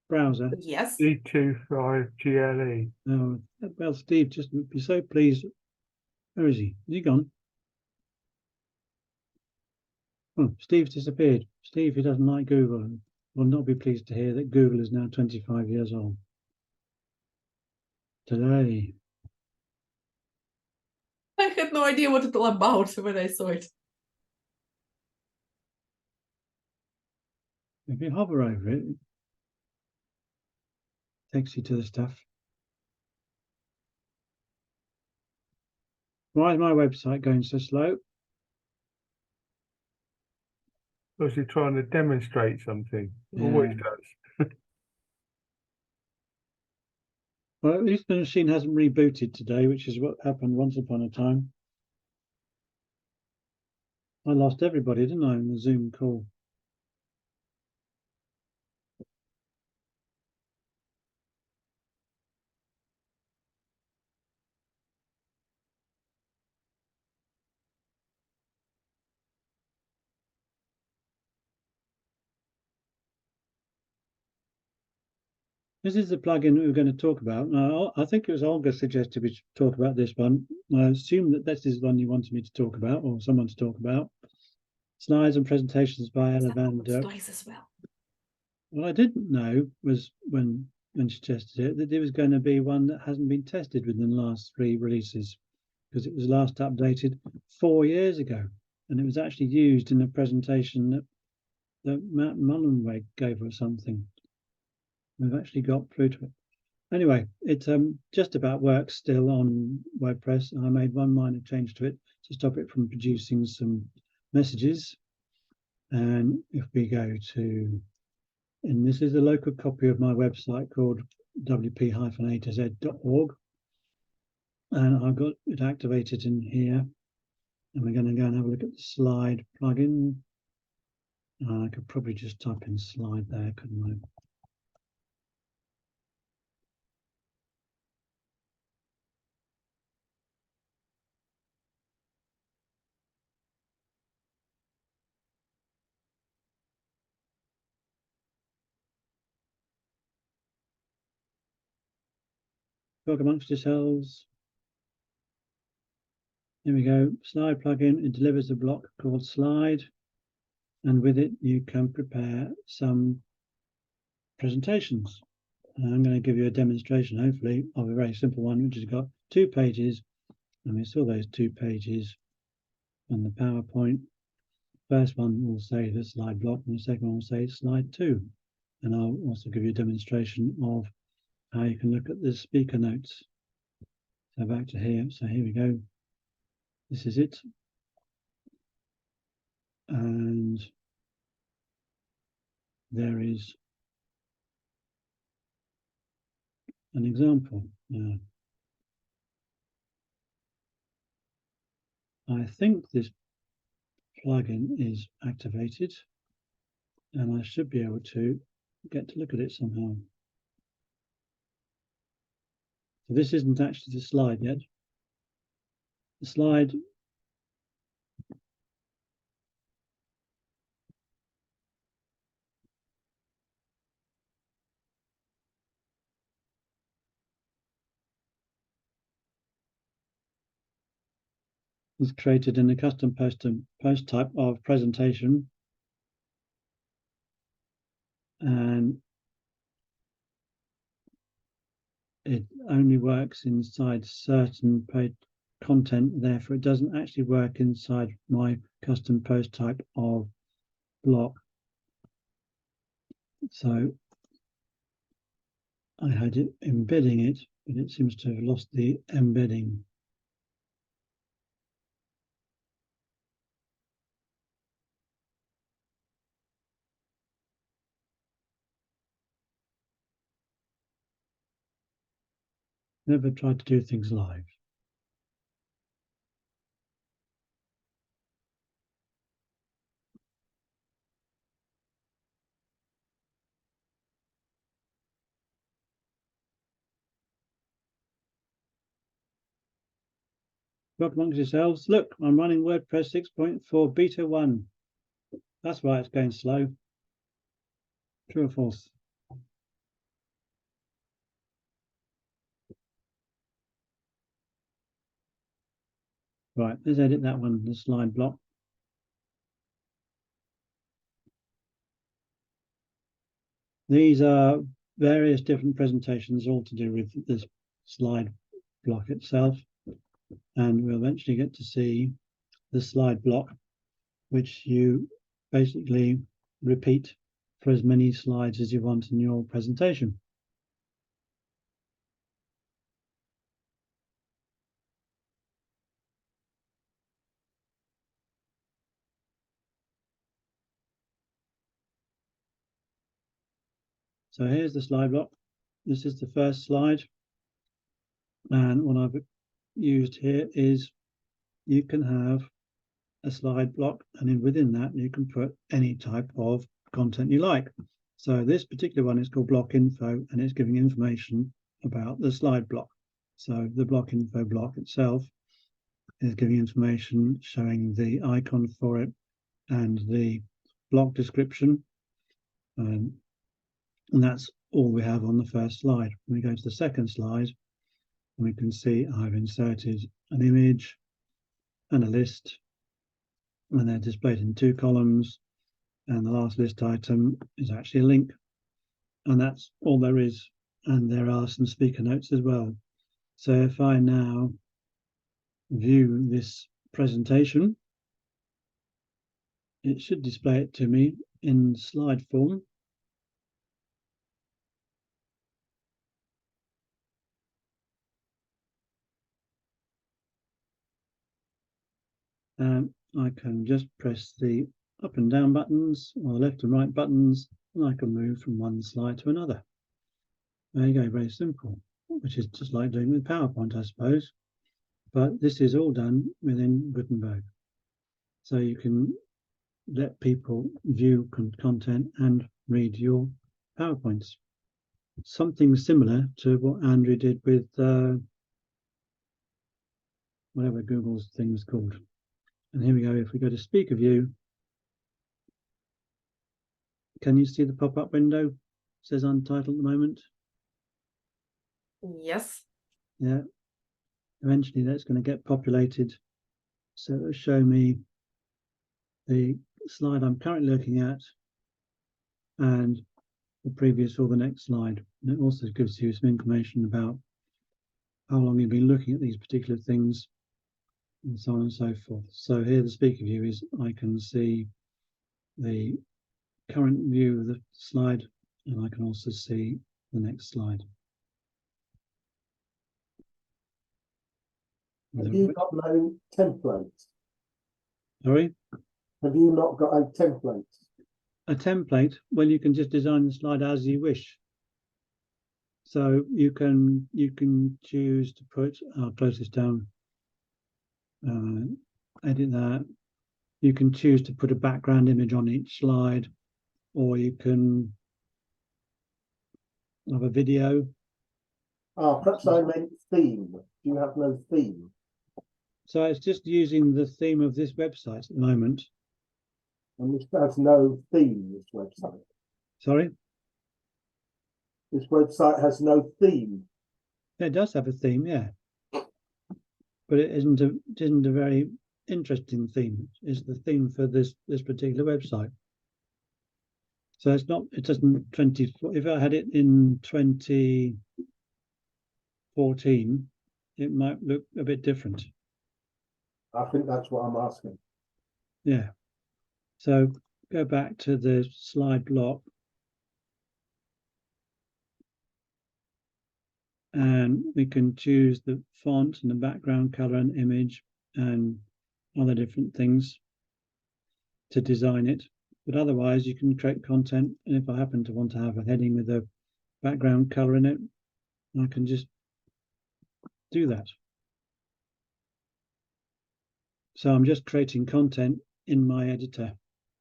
S1: browser?
S4: Yes.
S2: E25GLE.
S1: Oh, well, Steve, just be so pleased. Where is he? Is he gone? Oh, Steve's disappeared. Steve, who doesn't like Google, will not be pleased to hear that Google is now 25 years old. Today.
S4: I had no idea what it's all about when I saw it.
S1: If you hover over it, it takes you to the stuff. Why is my website going so slow?
S2: Was he trying to demonstrate something? Always does.
S1: Well, at least the machine hasn't rebooted today, which is what happened once upon a time. I lost everybody, didn't I, in the Zoom call? This is the plugin we were going to talk about. Now, I think it was Olga suggested we should talk about this one. I assume that this is the one you wanted me to talk about, or someone to talk about. Slides and presentations by Elevander.
S4: Slides as well.
S1: What I didn't know was when she suggested it, that there was going to be one that hasn't been tested within the last 3 releases, because it was last updated 4 years ago, and it was actually used in a presentation that Matt Mullenweg gave or something. We've actually got through to it. Anyway, it just about works still on WordPress. I made one minor change to it to stop it from producing some messages. And if we go to, and this is a local copy of my website called wp-a-to-z.org. And I've got it activated in here. And we're going to go and have a look at the slide plugin. I could probably just type in slide there, couldn't I? Talk amongst yourselves. Here we go, slide plugin. It delivers a block called slide, and with it you can prepare some presentations. And I'm going to give you a demonstration, hopefully, of a very simple one, which has got 2 pages, and we saw those 2 pages on the PowerPoint. First one will say the slide block, and the second one will say slide 2. And I'll also give you a demonstration of how you can look at the speaker notes. So back to here. So here we go. This is it. And there is an example. I think this plugin is activated, and I should be able to get to look at it somehow. So this isn't actually the slide yet. The slide is created in a custom post type of presentation, and it only works inside certain paid content. Therefore, it doesn't actually work inside my custom post type of block. So I had it embedding it, but it seems to have lost the embedding. Never tried to do things live. Talk amongst yourselves. Look, I'm running WordPress 6.4 beta 1. That's why it's going slow. True or false? Right, let's edit that one, the slide block. These are various different presentations, all to do with this slide block itself. And we'll eventually get to see the slide block, which you basically repeat for as many slides as you want in your presentation. So here's the slide block. This is the first slide. And what I've used here is you can have a slide block, and then within that you can put any type of content you like. So this particular one is called block info, and it's giving information about the slide block. So the block info block itself is giving information, showing the icon for it and the block description. And that's all we have on the first slide. When we go to the second slide, we can see I've inserted an image and a list, and they're displayed in 2 columns. And the last list item is actually a link. And that's all there is. And there are some speaker notes as well. So if I now view this presentation, it should display it to me in slide form. I can just press the up and down buttons or the left and right buttons, and I can move from one slide to another. There you go, very simple, which is just like doing with PowerPoint, I suppose. But this is all done within Gutenberg. So you can let people view content and read your PowerPoints. Something similar to what Andrew did with whatever Google's thing was called. And here we go. If we go to speaker view, can you see the pop-up window? It says untitled at the moment.
S4: Yes.
S1: Yeah. Eventually that's going to get populated. So it'll show me the slide I'm currently looking at and the previous or the next slide. And it also gives you some information about how long you've been looking at these particular things and so on and so forth. So here the speaker view is, I can see the current view of the slide, and I can also see the next slide.
S5: Have you got no template?
S1: Sorry?
S5: Have you not got a template?
S1: A template, well, you can just design the slide as you wish. So you can choose to put, I'll close this down, edit that. You can choose to put a background image on each slide, or you can have a video.
S5: Ah, perhaps I meant theme. Do you have no theme?
S1: So it's just using the theme of this website at the moment.
S5: And this has no theme, this website.
S1: Sorry?
S5: This website has no theme.
S1: It does have a theme, yeah. But it isn't a very interesting theme. It's the theme for this particular website. So it's not, it doesn't if I had it in 2014, it might look a bit different.
S5: I think that's what I'm asking.
S1: Yeah. So go back to the slide block. And we can choose the font and the background color and image and other different things to design it. But otherwise you can create content, and if I happen to want to have a heading with a background color in it, I can just do that. So I'm just creating content in my editor,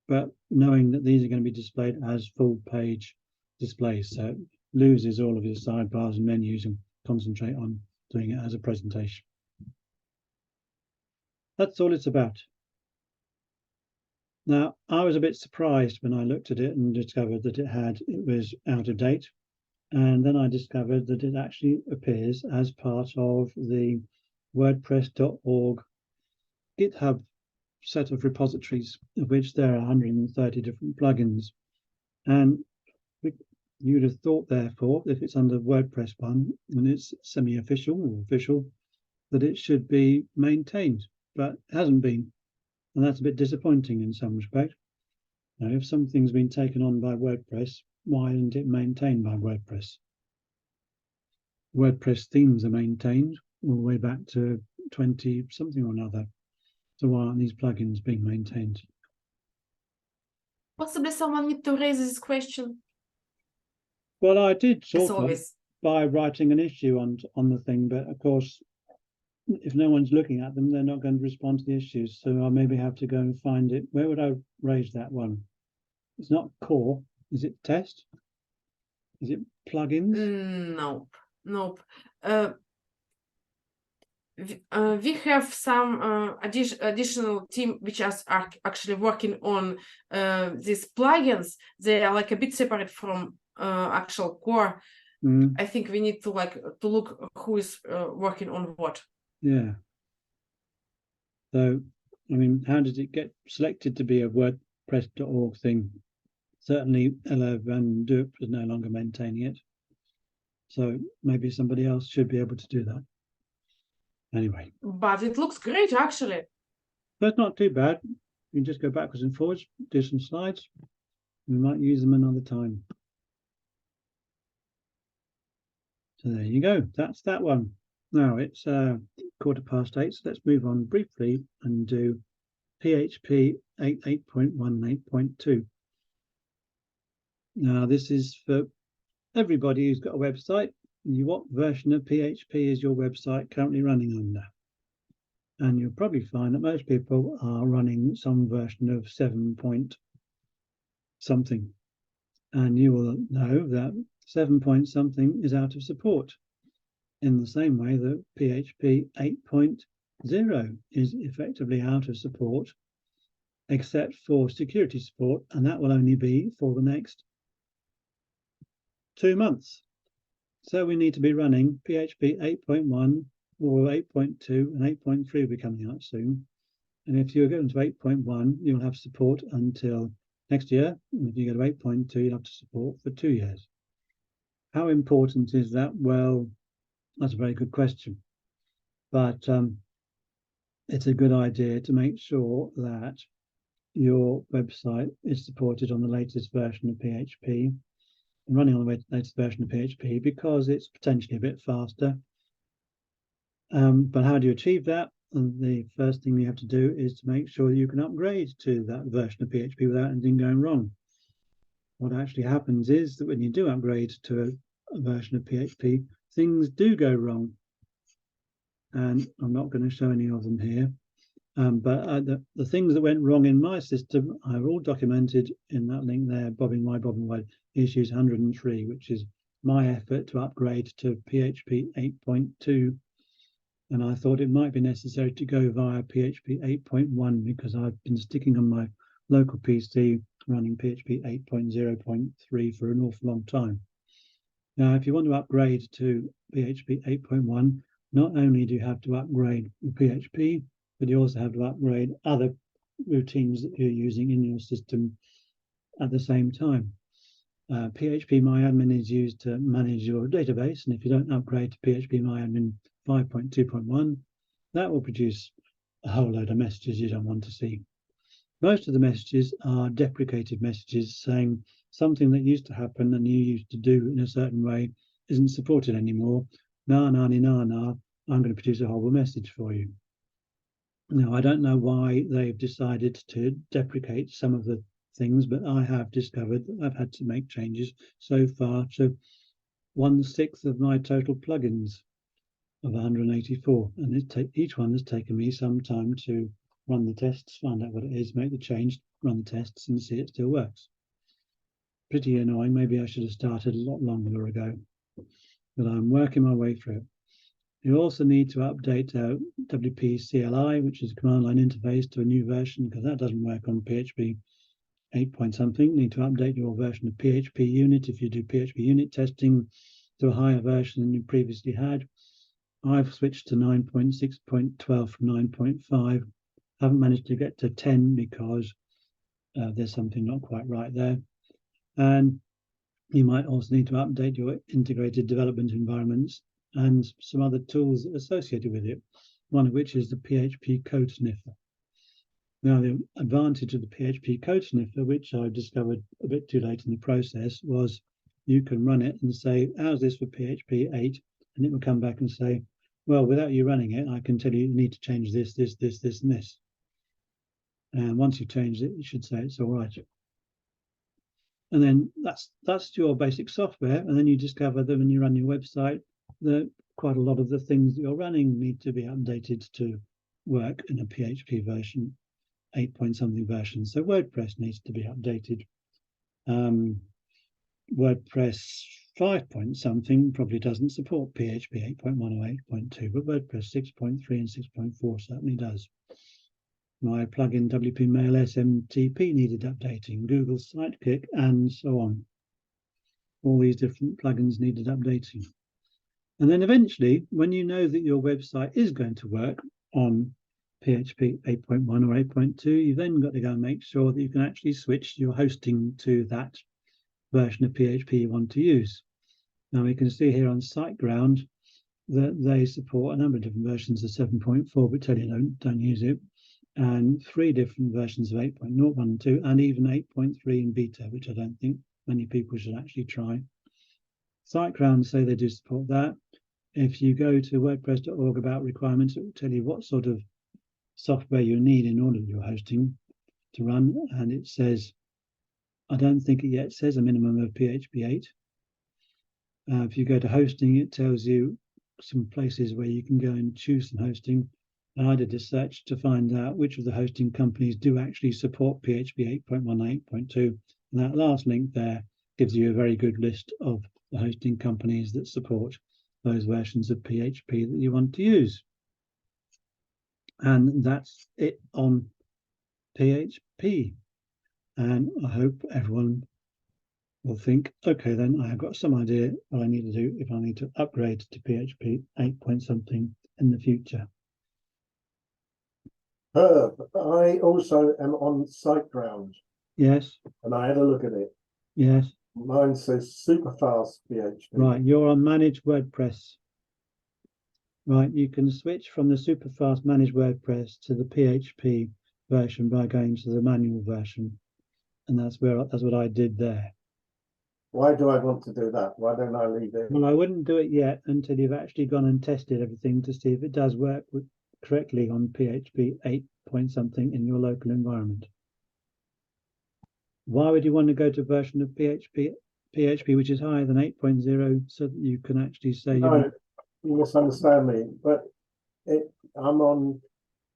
S1: but knowing that these are going to be displayed as full page displays. So it loses all of your sidebars and menus and concentrate on doing it as a presentation. That's all it's about. Now, I was a bit surprised when I looked at it and discovered that it was out of date. And then I discovered that it actually appears as part of the WordPress.org GitHub set of repositories, of which there are 130 different plugins. And you'd have thought, therefore, if it's under WordPress one and it's semi-official or official, that it should be maintained, but it hasn't been. And that's a bit disappointing in some respect. Now, if something's been taken on by WordPress, why isn't it maintained by WordPress? WordPress themes are maintained all the way back to 20 something or another. So why aren't these plugins being maintained?
S4: Possibly someone need to raise this question.
S1: Well, I did
S4: As
S1: sort of
S4: always.
S1: by writing an issue on the thing, but of course, if no one's looking at them, they're not going to respond to the issues. So I maybe have to go and find it. Where would I raise that one? It's not core. Is it test? Is it plugins?
S4: Nope, nope. We have some additional team which are actually working on these plugins. They are like a bit separate from actual core. I think we need to look who is working on what.
S1: Yeah. So, I mean, how did it get selected to be a WordPress.org thing? Certainly, Ella Van Doop is no longer maintaining it. So maybe somebody else should be able to do that. Anyway.
S4: But it looks great, actually.
S1: That's not too bad. You can just go backwards and forwards, do some slides. We might use them another time. So there you go. That's that one. Now it's 8:15, so let's move on briefly and do PHP 8.1 and 8.2. Now this is for everybody who's got a website. What version of PHP is your website currently running under? And you'll probably find that most people are running some version of 7 point something. And you will know that 7 point something is out of support, in the same way that PHP 8.0 is effectively out of support, except for security support, and that will only be for the next 2 months. So we need to be running PHP 8.1 or 8.2, and 8.3 will be coming out soon. And if you're going to 8.1, you'll have support until next year. And if you go to 8.2, you'll have to support for 2 years. How important is that? Well, that's a very good question. But it's a good idea to make sure that your website is supported on the latest version of PHP, and running on the latest version of PHP, because it's potentially a bit faster. But how do you achieve that? And the first thing you have to do is to make sure you can upgrade to that version of PHP without anything going wrong. What actually happens is that when you do upgrade to a version of PHP, things do go wrong. And I'm not going to show any of them here. But the things that went wrong in my system are all documented in that link there, bobbing wide, issues 103, which is my effort to upgrade to PHP 8.2. And I thought it might be necessary to go via PHP 8.1 because I've been sticking on my local PC running PHP 8.0.3 for an awful long time. Now, if you want to upgrade to PHP 8.1, not only do you have to upgrade PHP, but you also have to upgrade other routines that you're using in your system at the same time. PHP MyAdmin is used to manage your database, and if you don't upgrade to PHP MyAdmin 5.2.1, that will produce a whole load of messages you don't want to see. Most of the messages are deprecated messages saying something that used to happen and you used to do in a certain way isn't supported anymore. Na, I'm going to produce a horrible message for you. Now, I don't know why they've decided to deprecate some of the things, but I have discovered that I've had to make changes so far to 1/6 of my total plugins. of 184, and each one has taken me some time to run the tests, find out what it is, make the change, run the tests, and see it still works. Pretty annoying. Maybe I should have started a lot longer ago, but I'm working my way through it. You also need to update WP CLI, which is a command line interface, to a new version, because that doesn't work on PHP 8 point something. You need to update your version of PHP unit if you do PHP unit testing to a higher version than you previously had. I've switched to 9.6.12 from 9.5. Haven't managed to get to 10 because there's something not quite right there. And you might also need to update your integrated development environments and some other tools associated with it, one of which is the PHP code sniffer. Now, the advantage of the PHP code sniffer, which I discovered a bit too late in the process, was you can run it and say, how's this for PHP 8? And it will come back and say, well, without you running it, I can tell you need to change this, this, this, this, and this. And once you've changed it, you should say it's all right. And then that's your basic software. And then you discover that when you run your website, that quite a lot of the things that you're running need to be updated to work in a PHP version, 8 point something version. So WordPress needs to be updated. WordPress 5 point something probably doesn't support PHP 8.1 or 8.2, but WordPress 6.3 and 6.4 certainly does. My plugin WP Mail SMTP needed updating, Google Sidekick, and so on. All these different plugins needed updating. And then eventually, when you know that your website is going to work on PHP 8.1 or 8.2, you've then got to go and make sure that you can actually switch your hosting to that version of PHP you want to use. Now we can see here on SiteGround that they support a number of different versions of 7.4, but tell you don't use it, and 3 different versions of 8.0, 1 and 2, and even 8.3 in beta, which I don't think many people should actually try. SiteGround say they do support that. If you go to wordpress.org about requirements, it will tell you what sort of software you need in order for your hosting to run, and it says, I don't think it yet says a minimum of PHP 8. If you go to hosting, it tells you some places where you can go and choose some hosting. And I did a search to find out which of the hosting companies do actually support PHP 8.1, 8.2. And that last link there gives you a very good list of the hosting companies that support those versions of PHP that you want to use. And that's it on PHP. And I hope everyone will think, okay, then I have got some idea what I need to do if I need to upgrade to PHP 8 point something in the future.
S5: Herb, I also am on SiteGround,
S1: Yes,
S5: and I had a look at it.
S1: yes,
S5: Mine says superfast PHP.
S1: right. You're on Managed WordPress. Right, you can switch from the superfast Managed WordPress to the PHP version by going to the manual version, and that's what I did there.
S5: Why do I want to do that? Why don't I leave it?
S1: Well, I wouldn't do it yet until you've actually gone and tested everything to see if it does work correctly on PHP 8 point something in your local environment. Why would you want to go to a version of PHP which is higher than 8.0 so that you can actually say
S5: No, you misunderstand me, but I'm on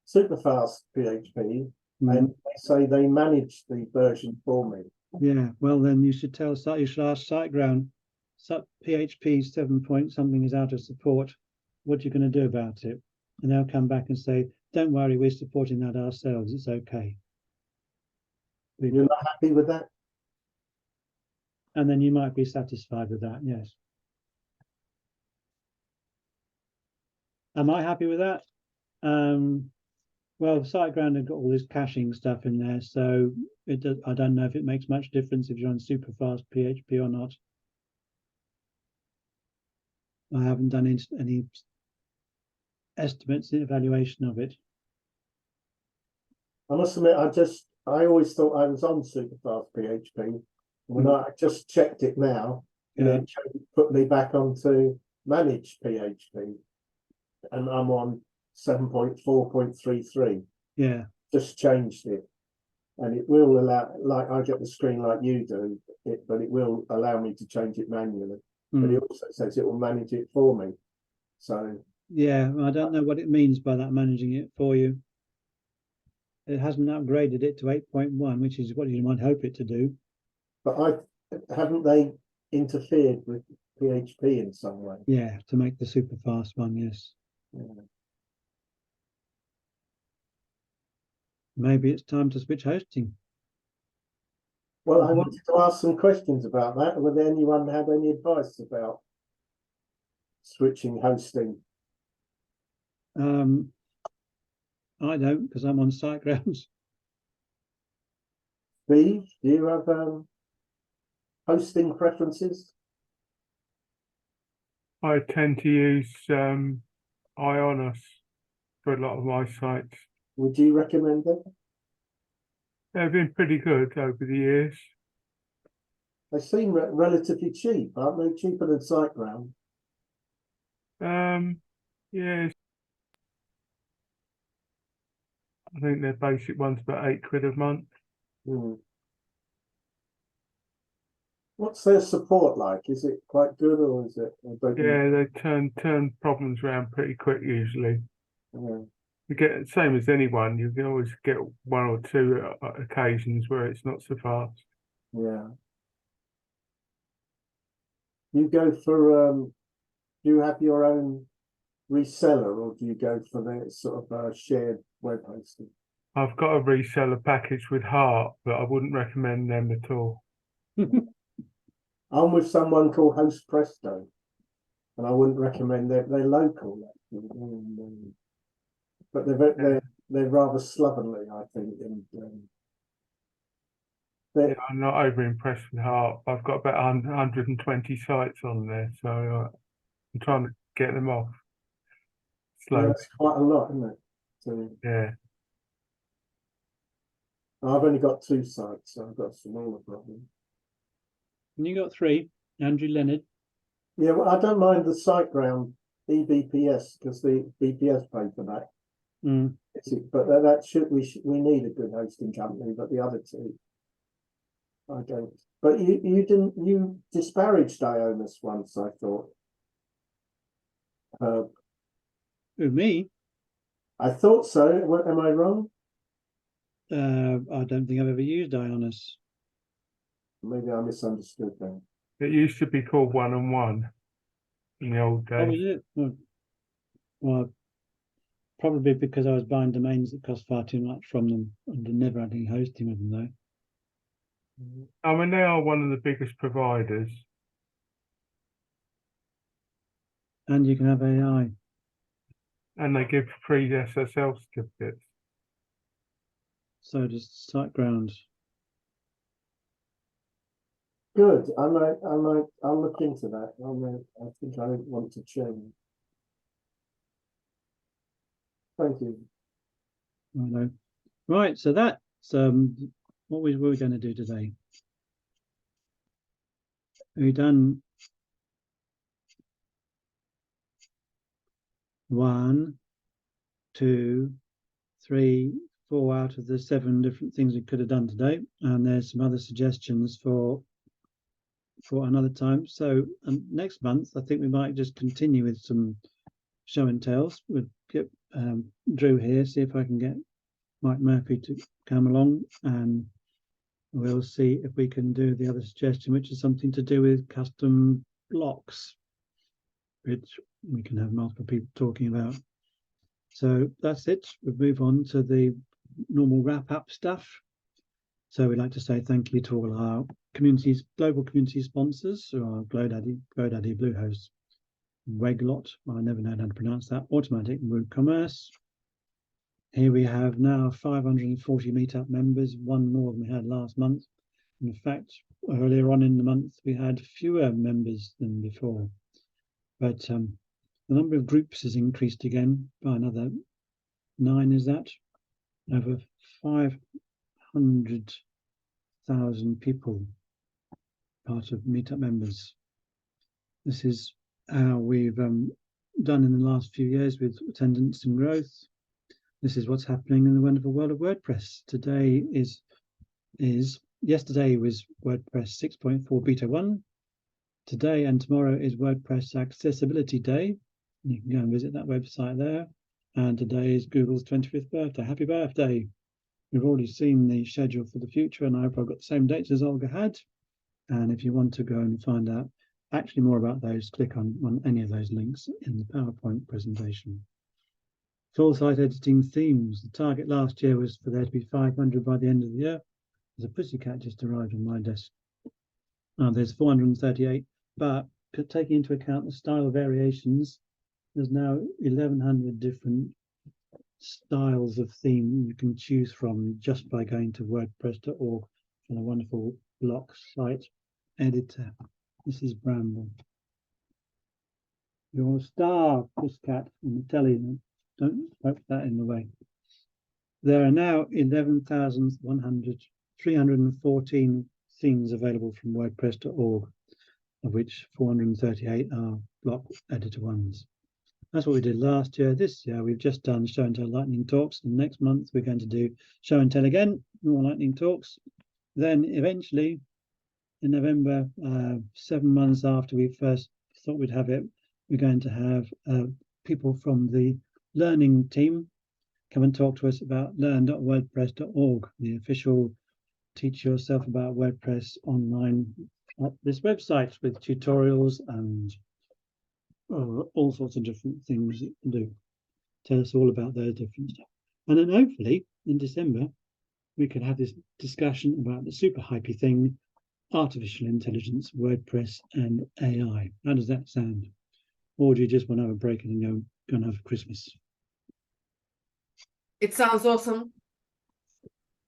S5: superfast PHP, and they say they manage the version for me.
S1: Yeah, well then you should ask SiteGround, PHP 7 point something is out of support. What are you going to do about it? And they'll come back and say, don't worry, we're supporting that ourselves. It's okay.
S5: You're not happy with that?
S1: And then you might be satisfied with that, yes. Am I happy with that? Well, SiteGround have got all this caching stuff in there, so I don't know if it makes much difference if you're on superfast PHP or not. I haven't done any estimates and evaluation of it.
S5: I must admit, I always thought I was on superfast PHP. When I just checked it now, it put me back onto managed PHP, and I'm on 7.4.33.
S1: Yeah.
S5: Just changed it, and it will allow, like I get the screen like you do, but it will allow me to change it manually. But it also says it will manage it for me. So
S1: Yeah, I don't know what it means by that, managing it for you. It hasn't upgraded it to 8.1, which is what you might hope it to do.
S5: But haven't they interfered with PHP in some way?
S1: Yeah, to make the super fast one, yes.
S5: Yeah.
S1: Maybe it's time to switch hosting.
S5: Well, I wanted to ask some questions about that. Whether anyone had any advice about switching hosting?
S1: I don't, because I'm on SiteGrounds.
S5: Steve, do you have hosting preferences?
S2: I tend to use Ionos for a lot of my sites.
S5: Would you recommend it?
S2: They've been pretty good over the years.
S5: They seem relatively cheap, aren't they? Cheaper than SiteGround.
S2: Yeah, I think their basic one's about £8 a month.
S5: Hmm. What's their support like? Is it quite good, or is it?
S2: Yeah, they turn problems around pretty quick usually.
S5: Yeah.
S2: You get same as anyone. You can always get one or two occasions where it's not so fast.
S5: Yeah. You go for do you have your own reseller, or do you go for the sort of shared web hosting?
S2: I've got a reseller package with Heart, but I wouldn't recommend them at all.
S5: I'm with someone called Host Presto, and I wouldn't recommend them. They're local, actually. But they're rather slovenly, I think. And
S2: yeah, I'm not over impressed with Heart. I've got about 120 sites on there, so I'm trying to get them off slowly.
S5: that's quite a lot, isn't it? So
S2: Yeah.
S5: I've only got 2 sites, so I've got a smaller problem.
S1: And you got 3, Andrew Leonard.
S5: Yeah, well, I don't mind the SiteGround eBPS because the BPS pay for that.
S1: Mm.
S5: But that we need a good hosting company, but the other 2 I don't. But you disparaged Ionos once, I thought.
S1: With me?
S5: I thought so. Am I wrong?
S1: I don't think I've ever used Ionos.
S5: Maybe I misunderstood then.
S2: It used to be called One-on-One in the old
S1: Oh,
S2: days.
S1: was it? Well, probably because I was buying domains that cost far too much from them and never had any hosting with them, though.
S2: I mean, they are one of the biggest providers.
S1: And you can have AI.
S2: And they give free SSL certificates.
S1: So does SiteGround.
S5: Good. I'll look into that. I think I want to change. Thank you.
S1: Righto. Right, so that's what were we going to do today? We've done 1, 2, 3, 4 out of the 7 different things we could have done today, and there's some other suggestions for another time. So next month, I think we might just continue with some show and tells. We'll get Drew here, see if I can get Mike Murphy to come along, and we'll see if we can do the other suggestion, which is something to do with custom blocks, which we can have multiple people talking about. So that's it. We'll move on to the normal wrap-up stuff. So we'd like to say thank you to all our global community sponsors, who are GoDaddy, Bluehost, Weglot, I never know how to pronounce that, Automatic, WooCommerce. Here we have now 540 meetup members, 1 more than we had last month. In fact, earlier on in the month, we had fewer members than before. But the number of groups has increased again by another 9, is that? Over 500,000 people part of meetup members. This is how we've done in the last few years with attendance and growth. This is what's happening in the wonderful world of WordPress. Yesterday was WordPress 6.4 Beta 1. Today and tomorrow is WordPress Accessibility Day. You can go and visit that website there. And today is Google's 25th birthday. Happy birthday. We've already seen the schedule for the future, and I hope I've got the same dates as Olga had. And if you want to go and find out actually more about those, click on any of those links in the PowerPoint presentation. Full site editing themes. The target last year was for there to be 500 by the end of the year. There's a pussycat just arrived on my desk. There's 438, but taking into account the style variations, there's now 1,100 different styles of theme you can choose from just by going to wordpress.org for the wonderful block site editor. This is Bramble. You're a star, pussycat, on the telly. Don't poke that in the way. There are now 11,314 themes available from wordpress.org, of which 438 are block editor ones. That's what we did last year. This year we've just done show and tell lightning talks, and next month we're going to do show and tell again, more lightning talks. Then eventually in November, 7 months after we first thought we'd have it, we're going to have people from the learning team come and talk to us about learn.wordpress.org, the official teach yourself about WordPress online at this website, with tutorials and all sorts of different things you can do. Tell us all about those different stuff. And then hopefully in December, we can have this discussion about the super hypey thing, artificial intelligence, WordPress and AI. How does that sound? Or do you just want to have a break and go and have Christmas?
S4: It sounds awesome.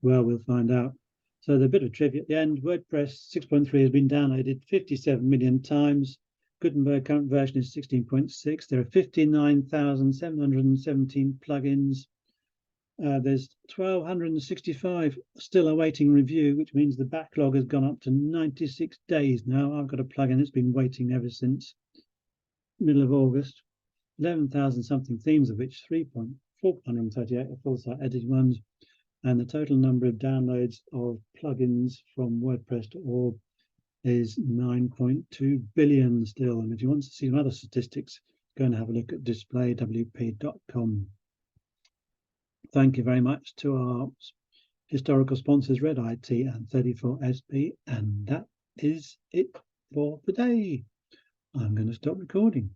S1: Well, we'll find out. So the bit of trivia at the end, WordPress 6.3 has been downloaded 57 million times. Gutenberg current version is 16.6. There are 59,717 plugins. There's 1,265 still awaiting review, which means the backlog has gone up to 96 days now. I've got a plugin that's been waiting ever since middle of August. 11,000 something themes, of which 438 are full site editing ones. And the total number of downloads of plugins from WordPress.org is 9.2 billion still. And if you want to see some other statistics, go and have a look at displaywp.com. Thank you very much to our historical sponsors, Red IT and 34SP. And that is it for today. I'm going to stop recording.